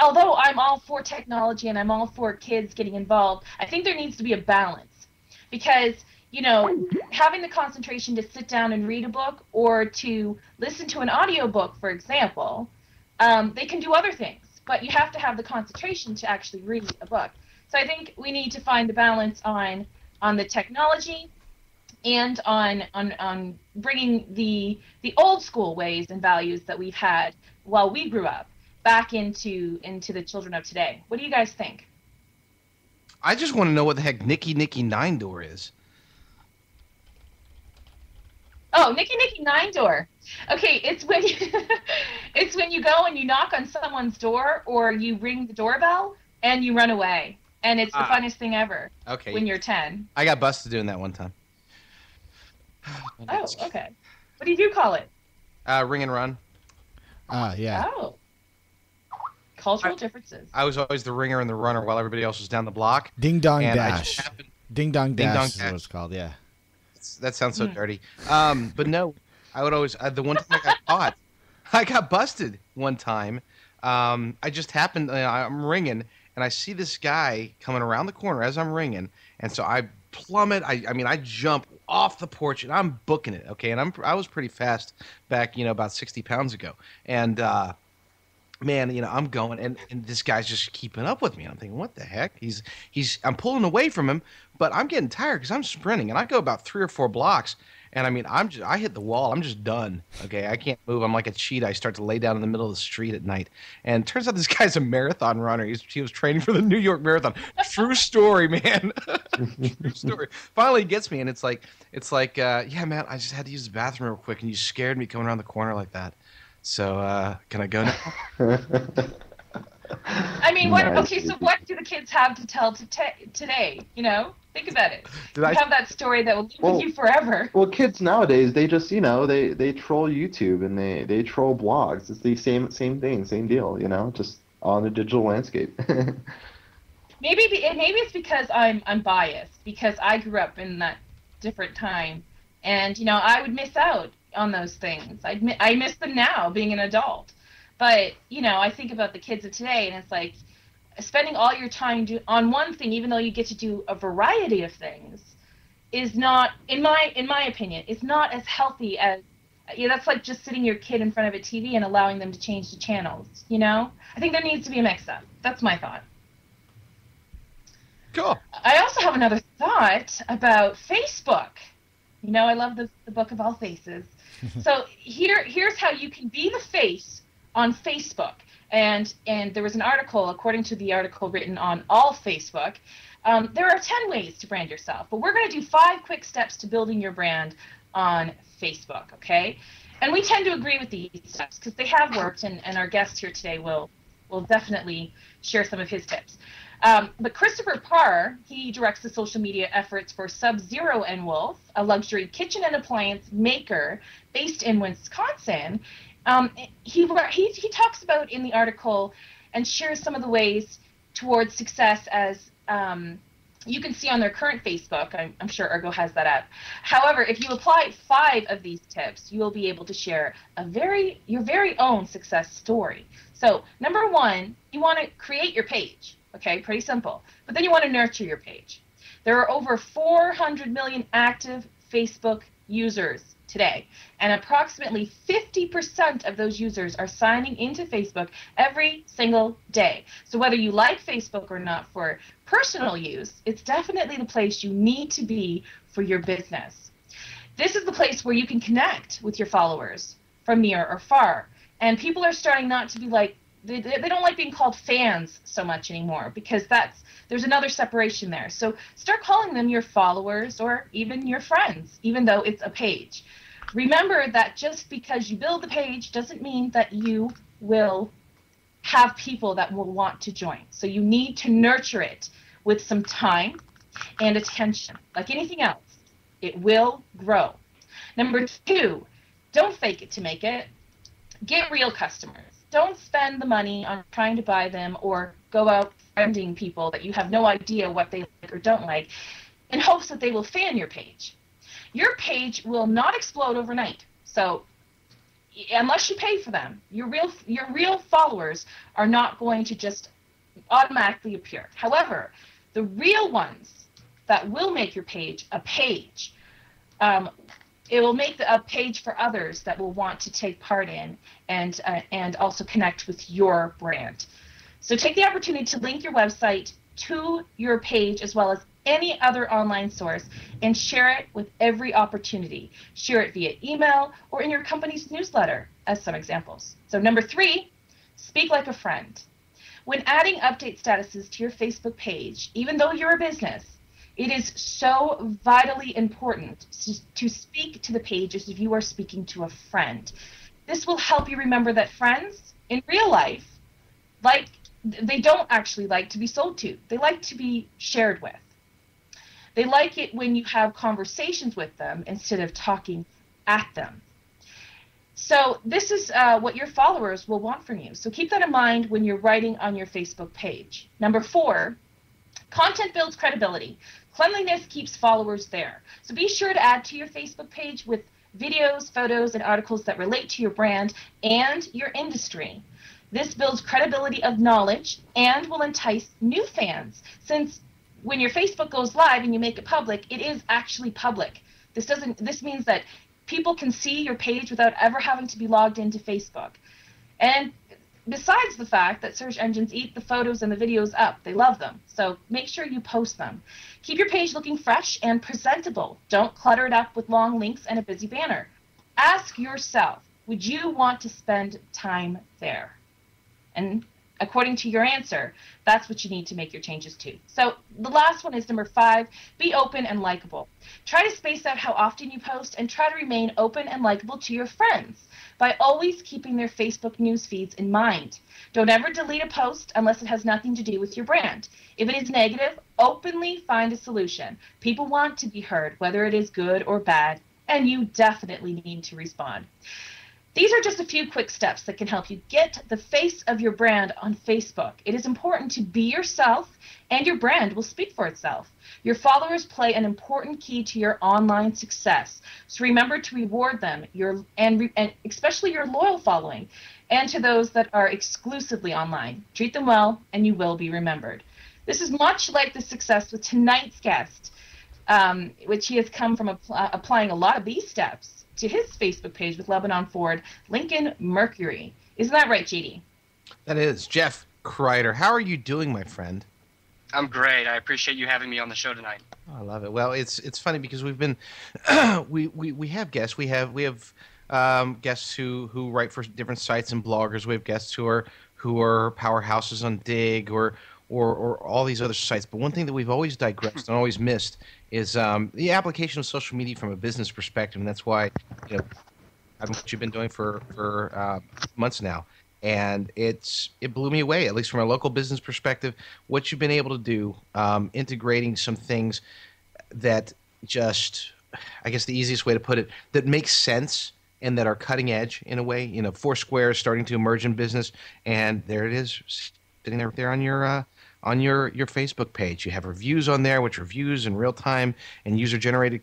although I'm all for technology and I'm all for kids getting involved, I think there needs to be a balance. Because, having the concentration to sit down and read a book or to listen to an audiobook, for example, they can do other things. But you have to have the concentration to actually read a book. So I think we need to find the balance on the technology and on bringing the old school ways and values that we've had while we grew up back into the children of today. What do you guys think? I just want to know what the heck Nicky 9 door is. Oh, Nicky 9 door. Okay, it's when you, it's when you go and you knock on someone's door or you ring the doorbell and you run away. And it's the funnest thing ever. Okay. When you're 10. I got busted doing that one time. Oh, okay. What did you call it? Ring and run. Yeah. Oh. Cultural differences. I was always the ringer and the runner while everybody else was down the block. Ding dong and dash. Ding dong dash is what it's called. Yeah. That sounds so dirty. But no, I would always the one time I got caught, I got busted one time. I just happened. I'm ringing and I see this guy coming around the corner as I'm ringing, and so I plummet. I mean, I jump off the porch and I'm booking it. Okay, and I was pretty fast back, about 60 pounds ago, and man, I'm going, and this guy's just keeping up with me. And I'm thinking, what the heck? I'm pulling away from him, but I'm getting tired because I'm sprinting, and I go about 3 or 4 blocks, and I mean, I hit the wall. I'm just done. Okay, I can't move. I'm like a cheetah. I start to lay down in the middle of the street at night, and it turns out this guy's a marathon runner. He was training for the New York Marathon. True story, man. True story. Finally, he gets me, and it's like, yeah, man, I just had to use the bathroom real quick, and you scared me coming around the corner like that. So, can I go now? I mean, okay, so what do the kids have to tell today? Think about it. You have that story that will live with you forever. Well, kids nowadays, they just, they troll YouTube and they troll blogs. It's the same thing, same deal, just on the digital landscape. Maybe it's because I'm biased, because I grew up in that different time, and, I would miss out on those things. I miss them now, being an adult. But, I think about the kids of today, and it's like spending all your time on one thing, even though you get to do a variety of things, is not, in my opinion, is not as healthy as, that's like just sitting your kid in front of a TV and allowing them to change the channels, I think there needs to be a mix-up. That's my thought. Cool. I also have another thought about Facebook. I love the book of all faces. So here's how you can be the face on Facebook. And there was an article, according to the article written on all Facebook, there are 10 ways to brand yourself. But we're going to do 5 quick steps to building your brand on Facebook, okay? And we tend to agree with these steps because they have worked, and our guest here today will definitely share some of his tips. But Christopher Parr, he directs the social media efforts for Sub-Zero and Wolf, a luxury kitchen and appliance maker based in Wisconsin. He talks about in the article and shares some of the ways towards success as you can see on their current Facebook. I'm sure Urgo has that up. However, if you apply 5 of these tips, you will be able to share your very own success story. So, number 1, you want to create your page. Okay, pretty simple. But then you want to nurture your page. There are over 400 million active Facebook users today, and approximately 50% of those users are signing into Facebook every single day. So whether you like Facebook or not for personal use, it's definitely the place you need to be for your business. This is the place where you can connect with your followers from near or far, and people are starting not to be like, they don't like being called fans so much anymore, because there's another separation there. So start calling them your followers or even your friends, even though it's a page. Remember that just because you build the page doesn't mean that you will have people that will want to join. So you need to nurture it with some time and attention. Like anything else, it will grow. Number 2, don't fake it to make it. Get real customers. Don't spend the money on trying to buy them or go out friending people that you have no idea what they like or don't like in hopes that they will fan your page. Your page will not explode overnight. So unless you pay for them, your real followers are not going to just automatically appear. However, the real ones that will make your page a page, it will make a page for others that will want to take part in and also connect with your brand. So take the opportunity to link your website to your page as well as any other online source and share it with every opportunity. Share it via email or in your company's newsletter as some examples. So number 3, speak like a friend. When adding update statuses to your Facebook page, even though you're a business, it is so vitally important to speak to the page as if you are speaking to a friend. This will help you remember that friends in real life, they don't actually like to be sold to. They like to be shared with. They like it when you have conversations with them instead of talking at them. So this is what your followers will want from you. So keep that in mind when you're writing on your Facebook page. Number 4, content builds credibility. Cleanliness keeps followers there. So be sure to add to your Facebook page with videos, photos, and articles that relate to your brand and your industry. This builds credibility of knowledge and will entice new fans, since when your Facebook goes live and you make it public, it is actually public. This means that people can see your page without ever having to be logged into Facebook. And besides the fact that search engines eat the photos and the videos up, they love them. So make sure you post them. Keep your page looking fresh and presentable. Don't clutter it up with long links and a busy banner. Ask yourself, would you want to spend time there? And according to your answer, that's what you need to make your changes to. So the last one is number 5, be open and likable. Try to space out how often you post and try to remain open and likable to your friends by always keeping their Facebook news feeds in mind. Don't ever delete a post unless it has nothing to do with your brand. If it is negative, openly find a solution. People want to be heard, whether it is good or bad, and you definitely need to respond. These are just a few quick steps that can help you get the face of your brand on Facebook. It is important to be yourself, and your brand will speak for itself. Your followers play an important key to your online success, so remember to reward them, and especially your loyal following, and to those that are exclusively online. Treat them well, and you will be remembered. This is much like the success with tonight's guest, which he has come from applying a lot of these steps to his Facebook page with Lebanon Ford, Lincoln Mercury. Isn't that right, JD? That is. Jeff CRYDER, how are you doing, my friend? I'm great. I appreciate you having me on the show tonight. Oh, I love it. Well, it's funny because we've been we have guests. We have guests who write for different sites and bloggers. We have guests who are powerhouses on Dig or all these other sites. But one thing that we've always digressed and always missed is the application of social media from a business perspective, and that's why what you've been doing for months now, and it blew me away. At least from a local business perspective, what you've been able to do, integrating some things that just, I guess the easiest way to put it, that makes sense and that are cutting edge in a way. Foursquare is starting to emerge in business, and there it is, sitting there on your Facebook page. You have reviews on there, which reviews in real time and user-generated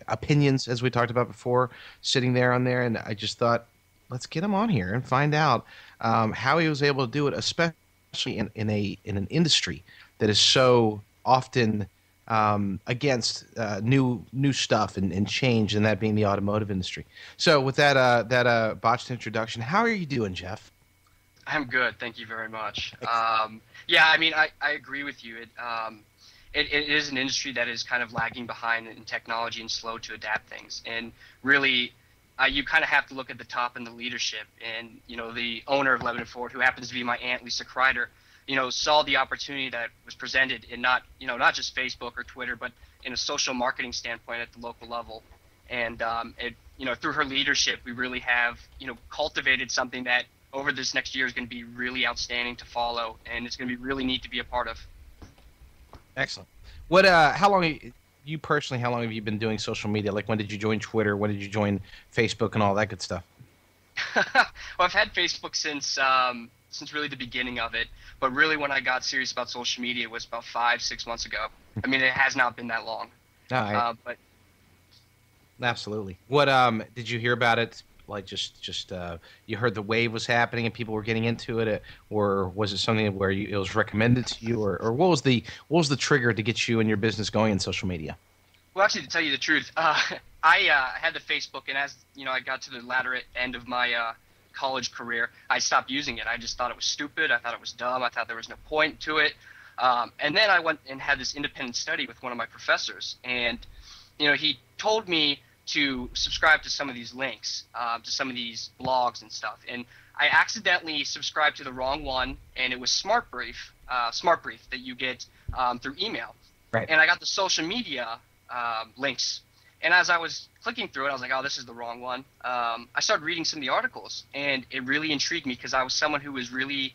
opinions, as we talked about before, sitting there on there. And I just thought, let's get him on here and find out how he was able to do it, especially in an industry that is so often against new stuff and change, and that being the automotive industry. So with that botched introduction, how are you doing, Jeff? I'm good. Thank you very much. Yeah, I mean, I agree with you. It is an industry that is kind of lagging behind in technology and slow to adapt things. And really, you kind of have to look at the top and the leadership. And, the owner of Lebanon Ford, who happens to be my aunt, Lisa CRYDER, saw the opportunity that was presented in not just Facebook or Twitter, but in a social marketing standpoint at the local level. And, through her leadership, we really have, cultivated something that over this next year is going to be really outstanding to follow, and it's going to be really neat to be a part of. Excellent. How long have you been doing social media? Like, when did you join Twitter? When did you join Facebook and all that good stuff? Well, I've had Facebook since really the beginning of it, but really when I got serious about social media was about 5-6 months ago. I mean, it has not been that long. But absolutely. What did you hear about it? Like just you heard the wave was happening and people were getting into it, or was it something where it was recommended to you, or what was the trigger to get you and your business going in social media? Well, actually, to tell you the truth, I had the Facebook, and as I got to the latter end of my college career, I stopped using it. I just thought it was stupid. I thought it was dumb. I thought there was no point to it. And then I went and had this independent study with one of my professors, and he told me to subscribe to some of these links, to some of these blogs and stuff. And I accidentally subscribed to the wrong one, and it was SmartBrief that you get through email. Right. And I got the social media links. And as I was clicking through it, I was like, oh, this is the wrong one. I started reading some of the articles, and it really intrigued me because I was someone who was really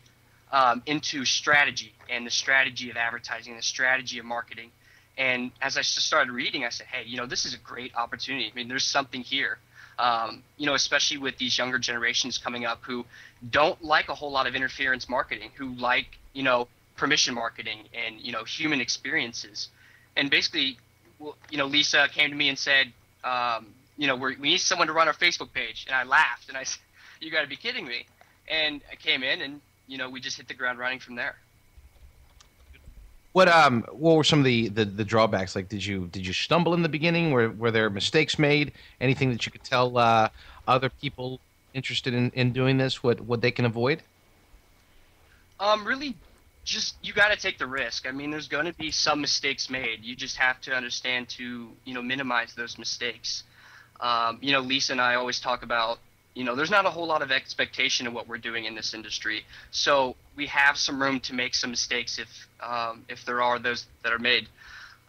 into strategy and the strategy of advertising, the strategy of marketing. And as I just started reading, I said, hey, this is a great opportunity. I mean, there's something here, especially with these younger generations coming up who don't like a whole lot of interference marketing, who like, permission marketing and, human experiences. And basically, Lisa came to me and said, we need someone to run our Facebook page. And I laughed and I said, you got to be kidding me. And I came in and, we just hit the ground running from there. What were some of the drawbacks? Like, did you stumble in the beginning? Were there mistakes made? Anything that you could tell other people interested in doing this what they can avoid? Really, just you got to take the risk. I mean, there's going to be some mistakes made. You just have to understand to minimize those mistakes. Lisa and I always talk about there's not a whole lot of expectation of what we're doing in this industry, so we have some room to make some mistakes if there are those that are made.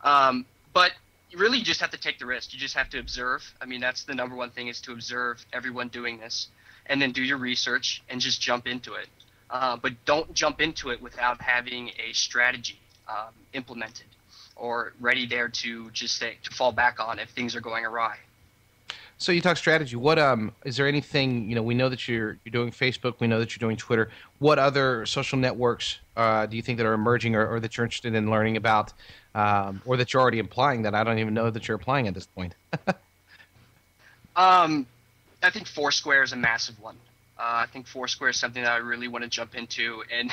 But you really just have to take the risk. You just have to observe. I mean, that's the number one thing, is to observe everyone doing this, and then do your research and just jump into it. But don't jump into it without having a strategy implemented or ready there to to fall back on if things are going awry. So you talk strategy. What is there anything, we know that you're doing Facebook, we know that you're doing Twitter. What other social networks do you think that are emerging or that you're interested in learning about, or that you're already applying that I don't even know that you're applying at this point? I think Foursquare is a massive one. I think Foursquare is something that I really want to jump into, and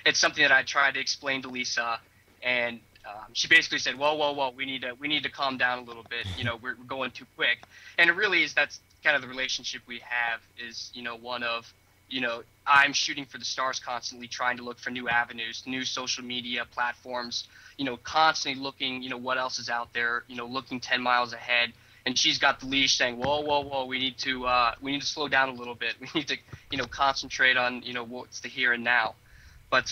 it's something that I tried to explain to Lisa, and she basically said, "Whoa, we need to calm down a little bit. We're going too quick." And it really is. That's kind of the relationship we have. Is one of, I'm shooting for the stars, constantly trying to look for new avenues, new social media platforms. Constantly looking, what else is out there. Looking 10 miles ahead. And she's got the leash saying, "Whoa, we need to slow down a little bit. We need to concentrate on what's the here and now." But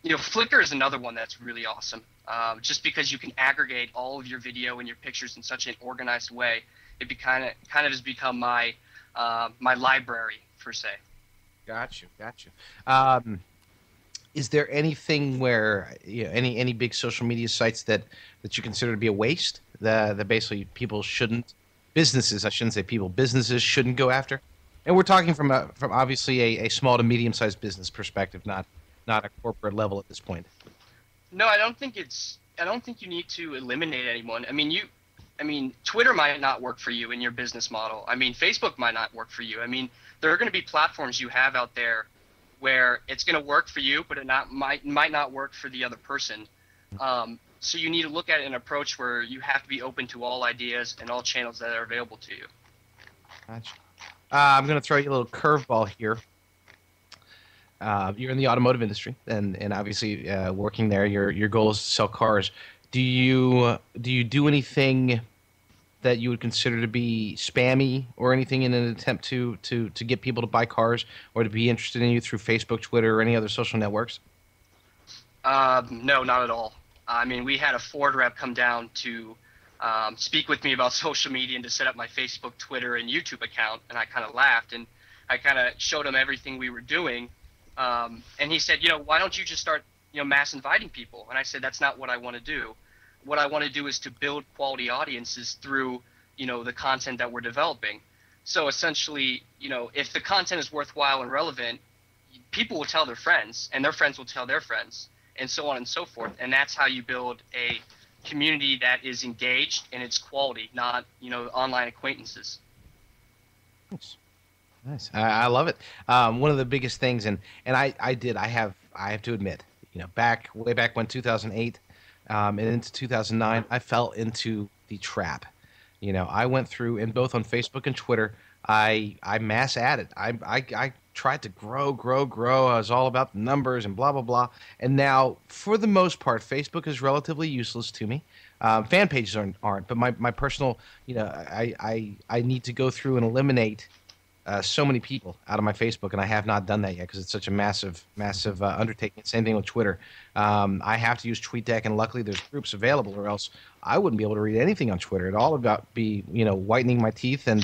Flickr is another one that's really awesome. Just because you can aggregate all of your video and your pictures in such an organized way, it kind of has become my my library per se. Got you. Is there anything where any big social media sites that you consider to be a waste that basically businesses shouldn't go after? And we're talking from obviously a small to medium sized business perspective, not a corporate level at this point. No, I don't think you need to eliminate anyone. I mean, Twitter might not work for you in your business model. I mean, Facebook might not work for you. I mean, there are going to be platforms you have out there where it's going to work for you, but it might not work for the other person. So you need to look at an approach where you have to be open to all ideas and all channels that are available to you. Gotcha. I'm going to throw you a little curveball here. You're in the automotive industry, and obviously working there, your goal is to sell cars. Do you do anything that you would consider to be spammy or anything in an attempt to get people to buy cars or to be interested in you through Facebook, Twitter, or any other social networks? No, not at all. I mean, we had a Ford rep come down to speak with me about social media and to set up my Facebook, Twitter, and YouTube account, and I kind of laughed, and I kind of showed him everything we were doing. And he said, why don't you just start, mass inviting people? And I said, that's not what I want to do. What I want to do is to build quality audiences through, the content that we're developing. So essentially, if the content is worthwhile and relevant, people will tell their friends, and their friends will tell their friends, and so on and so forth. And that's how you build a community that is engaged and it's quality, not, online acquaintances. Nice. I love it. One of the biggest things, and I have to admit, way back when 2008 and into 2009, I fell into the trap. I went through, and both on Facebook and Twitter, I mass added. I tried to grow. I was all about the numbers and blah, blah, blah. And now, for the most part, Facebook is relatively useless to me. Fan pages aren't, but my personal, I need to go through and eliminate so many people out of my Facebook, and I have not done that yet because it's such a massive undertaking. Same thing with Twitter. I have to use TweetDeck, and luckily there's groups available, or else I wouldn't be able to read anything on Twitter. It all about be whitening my teeth and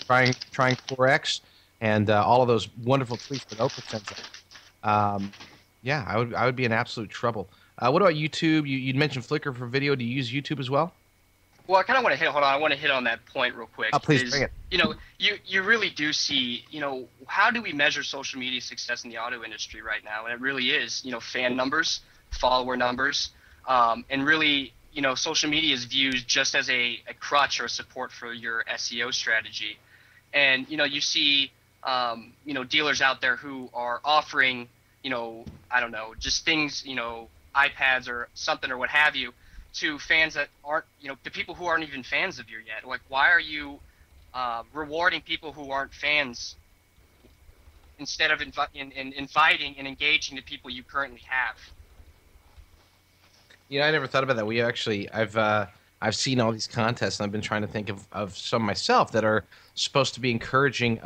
trying 4x and all of those wonderful tweets that Oprah sends out. Yeah, I would be in absolute trouble. What about YouTube? You mentioned Flickr for video. Do you use YouTube as well? Well, I kind of want to hit. Hold on, I want to hit on that point real quick. Oh, please bring it. You really do see. How do we measure social media success in the auto industry right now? And it really is, fan numbers, follower numbers, and really, social media is viewed just as a crutch or a support for your SEO strategy. And you see, dealers out there who are offering, I don't know, just things, iPads or something or what have you, to fans that aren't, to people who aren't even fans of you yet. Like, why are you rewarding people who aren't fans instead of inviting and engaging the people you currently have? I never thought about that. We actually, I've seen all these contests, and I've been trying to think of some myself that are supposed to be encouraging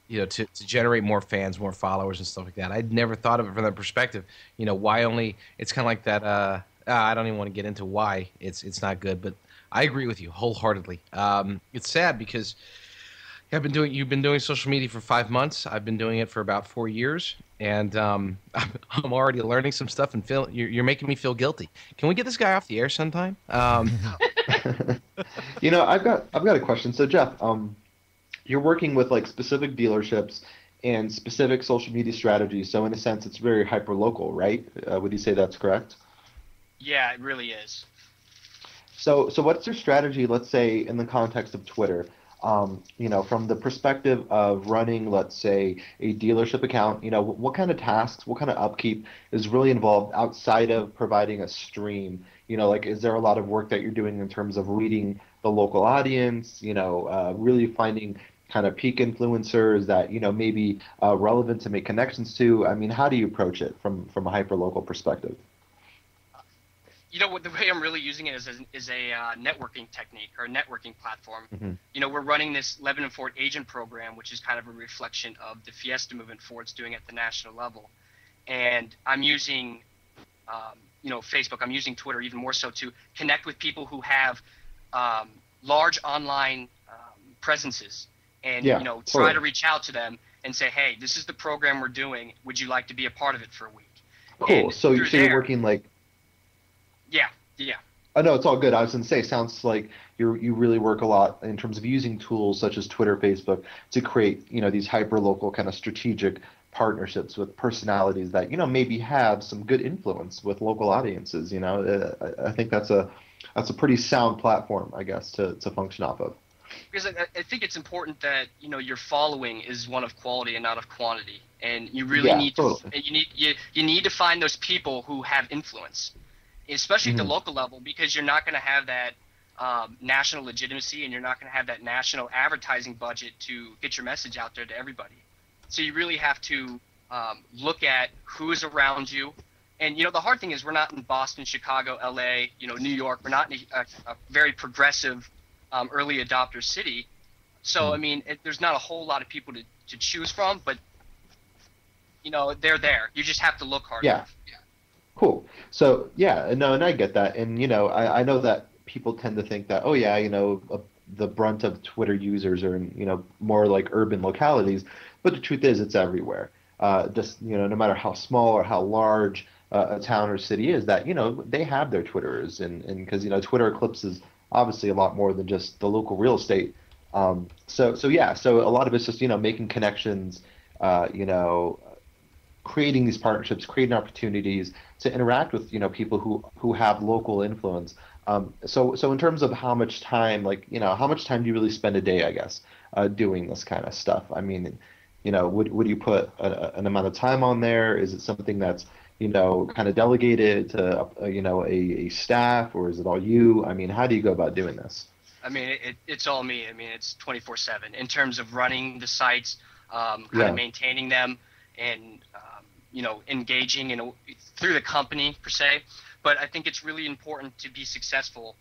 to generate more fans, more followers, and stuff like that. I'd never thought of it from that perspective. Why only? It's kind of like that. I don't even want to get into why it's not good, but I agree with you wholeheartedly. It's sad because you've been doing social media for 5 months. I've been doing it for about 4 years, and I'm already learning some stuff, and you're making me feel guilty. Can we get this guy off the air sometime? I've got a question. So Jeff, you're working with like specific dealerships and specific social media strategies. So in a sense, it's very hyper local, right? Would you say that's correct? Yeah, it really is. So what's your strategy, let's say, in the context of Twitter? From the perspective of running, let's say, a dealership account, what kind of tasks, what kind of upkeep is really involved outside of providing a stream? Is there a lot of work that you're doing in terms of reading the local audience, really finding kind of peak influencers that, maybe relevant to make connections to? I mean, how do you approach it from a hyper-local perspective? The way I'm really using it is a networking technique or a networking platform. Mm-hmm. We're running this Levin and Ford agent program, which is kind of a reflection of the Fiesta movement Ford's doing at the national level. And I'm using, Facebook. I'm using Twitter even more so to connect with people who have large online presences, and try to reach out to them and say, hey, this is the program we're doing. Would you like to be a part of it for a week? Cool. And so you're working like. Yeah. Oh, no, it's all good. I was going to say, sounds like you really work a lot in terms of using tools such as Twitter, Facebook to create, these hyper-local kind of strategic partnerships with personalities that, maybe have some good influence with local audiences. I think that's a pretty sound platform, I guess, to function off of. Because I think it's important that, your following is one of quality and not of quantity. And you really need to find those people who have influence, especially at the local level, because you're not going to have that national legitimacy, and you're not going to have that national advertising budget to get your message out there to everybody. So you really have to look at who is around you. And, the hard thing is we're not in Boston, Chicago, LA, New York. We're not in a very progressive early adopter city. So, I mean, there's not a whole lot of people to choose from, but, they're there. You just have to look hard enough. Yeah. Cool. So and I get that, and I know that people tend to think that the brunt of Twitter users are in more like urban localities, but the truth is it's everywhere. Just no matter how small or how large a town or city is, that they have their Twitterers, and because Twitter eclipses obviously a lot more than just the local real estate. So a lot of it's just making connections, creating these partnerships, creating opportunities to interact with people who have local influence. So in terms of how much time, how much time do you really spend a day, I guess, doing this kind of stuff? I mean, would you put an amount of time on there? Is it something that's kind of delegated to a staff, or is it all you? I mean, how do you go about doing this? I mean, it's all me. I mean, it's 24/7 in terms of running the sites, kind of maintaining them, and engaging through the company per se. But I think it's really important to be successful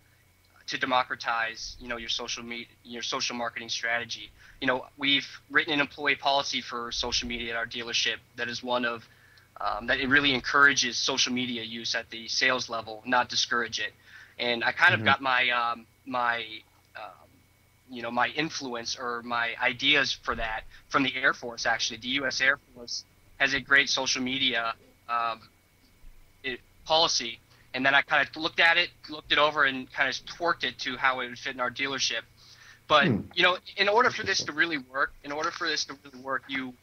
to democratize, your your social marketing strategy. We've written an employee policy for social media at our dealership that is one of that it really encourages social media use at the sales level, not discourage it. And I kind of got my my influence or my ideas for that from the Air Force. Actually, the U.S. Air Force has a great social media policy, and then I kind of looked it over, and kind of twerked it to how it would fit in our dealership. But in order for this to really work, you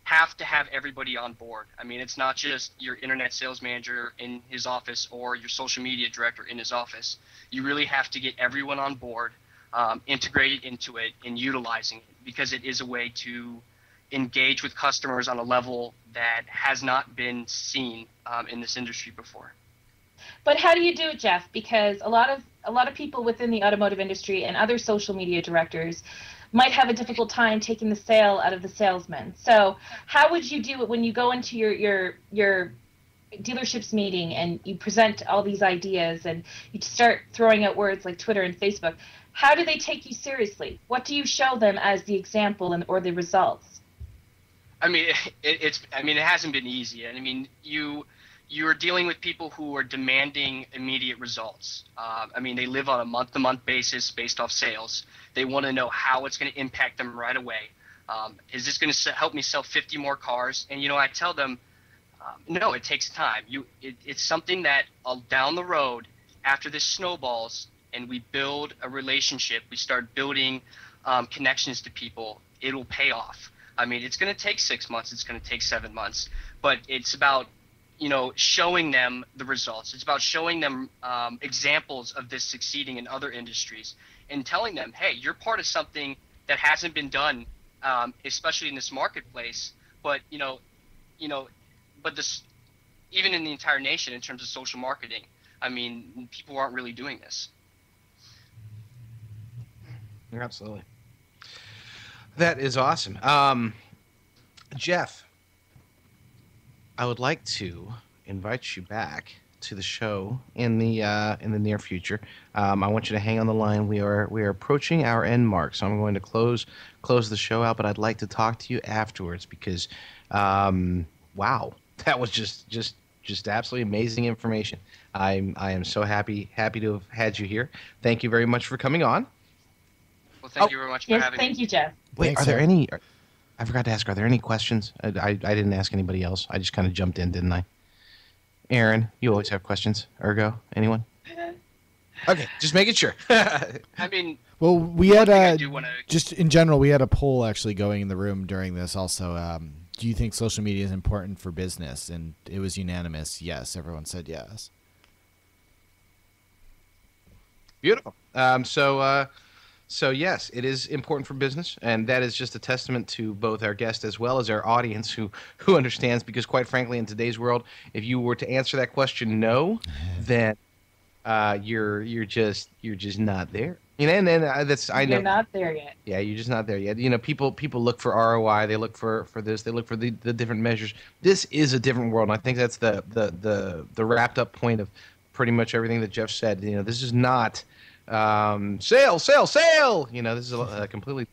have to have everybody on board. I mean, it's not just your internet sales manager in his office or your social media director in his office. You really have to get everyone on board, integrated into it, and utilizing it, because it is a way to engage with customers on a level that has not been seen in this industry before. But how do you do it, Jeff? Because a lot of people within the automotive industry and other social media directors might have a difficult time taking the sale out of the salesman. So how would you do it when you go into your dealership's meeting and you present all these ideas and you start throwing out words like Twitter and Facebook? How do they take you seriously? What do you show them as the example or the results? I mean, it hasn't been easy. I mean, you're dealing with people who are demanding immediate results. I mean, they live on a month-to-month basis based off sales. They want to know how it's going to impact them right away. Is this going to help me sell 50 more cars? And, I tell them, no, it takes time. It's something that down the road, after this snowballs and we build a relationship, we start building connections to people, it'll pay off. I mean, it's going to take 6 months. It's going to take 7 months. But it's about showing them the results. It's about showing them examples of this succeeding in other industries, and telling them, hey, you're part of something that hasn't been done, especially in this marketplace. But but this, even in the entire nation, in terms of social marketing, I mean, people aren't really doing this. Absolutely. That is awesome. Jeff, I would like to invite you back to the show in the near future. I want you to hang on the line. We are approaching our end mark, so I'm going to close the show out. But I'd like to talk to you afterwards because, wow, that was just absolutely amazing information. I am so happy to have had you here. Thank you very much for coming on. Well, thank you very much for having me. Thank you, Jeff. Wait, Thanks, are there sir. any? I forgot to ask. Are there any questions? I didn't ask anybody else. I just kind of jumped in, didn't I? Aaron, you always have questions. Urgo, anyone? Okay, just making sure. I mean, Well, we one had thing I do wanna- just in general, we had a poll actually going in the room during this. Also, do you think social media is important for business? And it was unanimous. Yes, everyone said yes. Beautiful. So yes, it is important for business, and that is just a testament to both our guest as well as our audience who understands. Because quite frankly, in today's world, if you were to answer that question no, then you're just not there. And that's I know You're not there yet. Yeah, you're just not there yet. People look for ROI. They look for this. They look for the different measures. This is a different world, and I think that's the wrapped up point of pretty much everything that Jeff said. This is not sale. This is a completely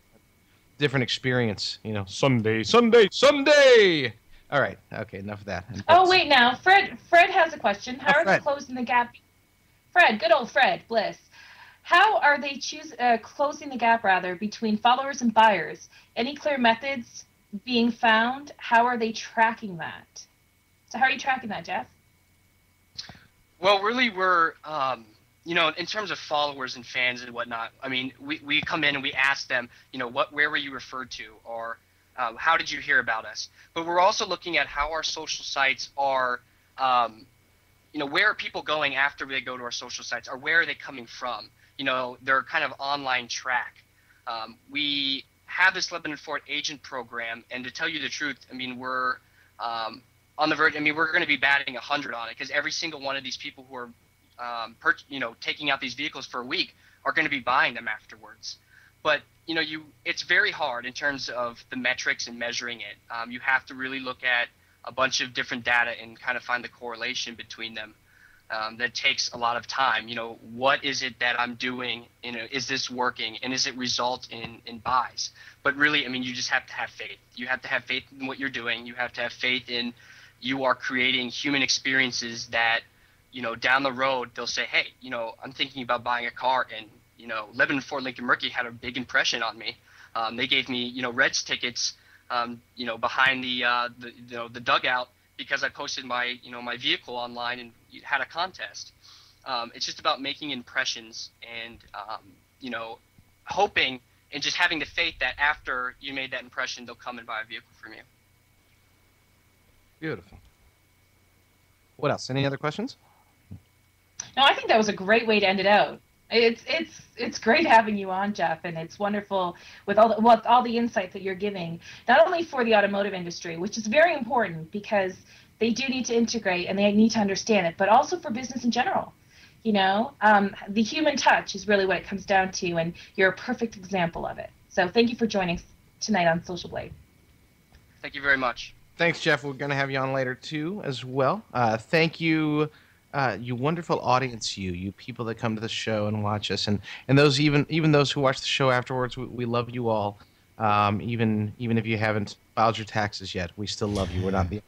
different experience. Sunday. All right. Okay. Enough of that. Oh, wait now. Fred has a question. How are they Fred. closing the gap? Fred, good old Fred Bliss. How are they closing the gap between followers and buyers? Any clear methods being found? How are they tracking that? So how are you tracking that, Jeff? Well, really, we're in terms of followers and fans and whatnot. I mean, we come in and we ask them, where were you referred to, or how did you hear about us? But we're also looking at how our social sites are, where are people going after they go to our social sites, or where are they coming from? Their kind of online track. We have this Lebanon Ford agent program, and to tell you the truth, I mean, we're on the verge. I mean, we're going to be batting 100 on it, because every single one of these people who are taking out these vehicles for a week are going to be buying them afterwards. But it's very hard in terms of the metrics and measuring it. You have to really look at a bunch of different data and kind of find the correlation between them. that takes a lot of time. What is it that I'm doing? Is this working? And is it result in buys? But really, you just have to have faith. You have to have faith in what you're doing. You have to have faith in you are creating human experiences that, down the road, they'll say, hey, I'm thinking about buying a car, and, living in Fort Lincoln Mercury had a big impression on me. They gave me, Reds tickets, behind the dugout because I posted my, my vehicle online and had a contest. It's just about making impressions and, hoping and just having the faith that after you made that impression, they'll come and buy a vehicle from you. Beautiful. What else? Any other questions? No, I think that was a great way to end it out. It's great having you on, Jeff, and it's wonderful with all the insight that you're giving, not only for the automotive industry, which is very important because they do need to integrate and they need to understand it, but also for business in general. The human touch is really what it comes down to, and you're a perfect example of it. So thank you for joining us tonight on SocialBlade. Thank you very much. Thanks, Jeff. We're going to have you on later, too, as well. Thank you, you wonderful audience, you people that come to the show and watch us, and those even those who watch the show afterwards. We love you all, even if you haven't filed your taxes yet. We still love you. We're not the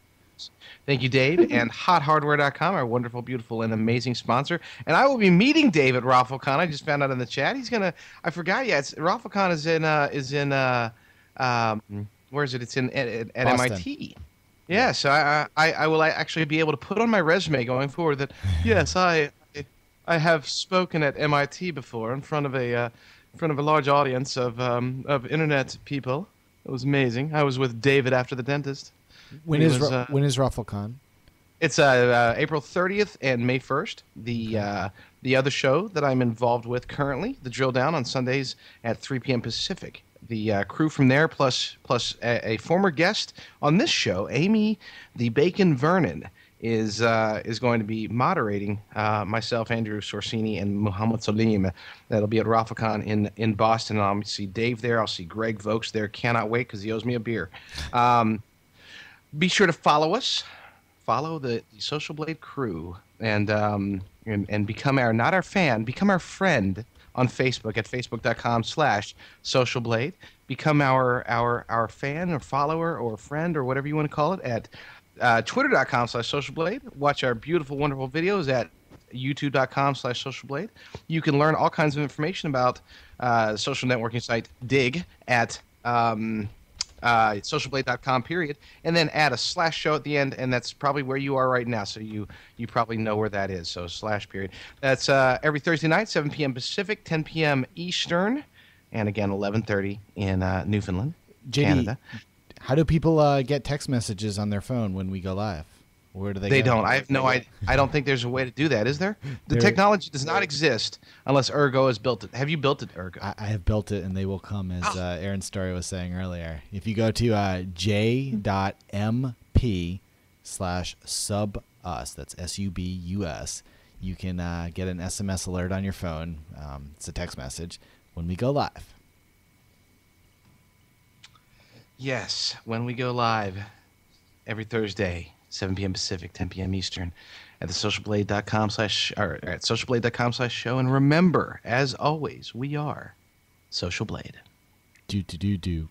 Thank you, Dave, and HotHardware.com, our wonderful, beautiful, and amazing sponsor. And I will be meeting Dave at RaffleCon. I just found out in the chat. I forgot. Yeah, RaffleCon is in where is it? It's at MIT. Yeah, so I will actually be able to put on my resume going forward that yes, I have spoken at MIT before in front of a large audience of internet people. It was amazing. I was with David after the dentist. When is RaffleCon? It's April 30th and May 1st. The other show that I'm involved with currently, the Drill Down, on Sundays at 3 p.m. Pacific. The crew from there, plus a former guest on this show, Amy the Bacon Vernon, is going to be moderating myself, Andrew Sorsini, and Muhammad Salim. That'll be at RaffleCon in Boston. I'll see Dave there. I'll see Greg Vokes there. Cannot wait because he owes me a beer. Be sure to follow us. Follow the SocialBlade crew and become become our friend on Facebook at facebook.com/SocialBlade. Become our fan or follower or friend or whatever you want to call it at twitter.com/SocialBlade. Watch our beautiful, wonderful videos at youtube.com/SocialBlade. You can learn all kinds of information about social networking site Dig at socialblade.com, and then add a /show at the end, and that's probably where you are right now, so you probably know where that is, so /. That's every Thursday night, 7 p.m. Pacific, 10 p.m. Eastern, and again 11:30 in Newfoundland, Canada. How do people get text messages on their phone when we go live? Where do they go? Don't. I have no idea. I don't think there's a way to do that, is there? The technology does not exist unless Urgo has built it. Have you built it, Urgo? I have built it, and they will come, as Aaron Story was saying earlier. If you go to j.mp/subus, that's SUBUS, you can get an SMS alert on your phone. It's a text message when we go live. Yes, when we go live every Thursday. 7 p.m. Pacific, 10 p.m. Eastern, at the socialblade.com/show. And remember, as always, we are SocialBlade. Do.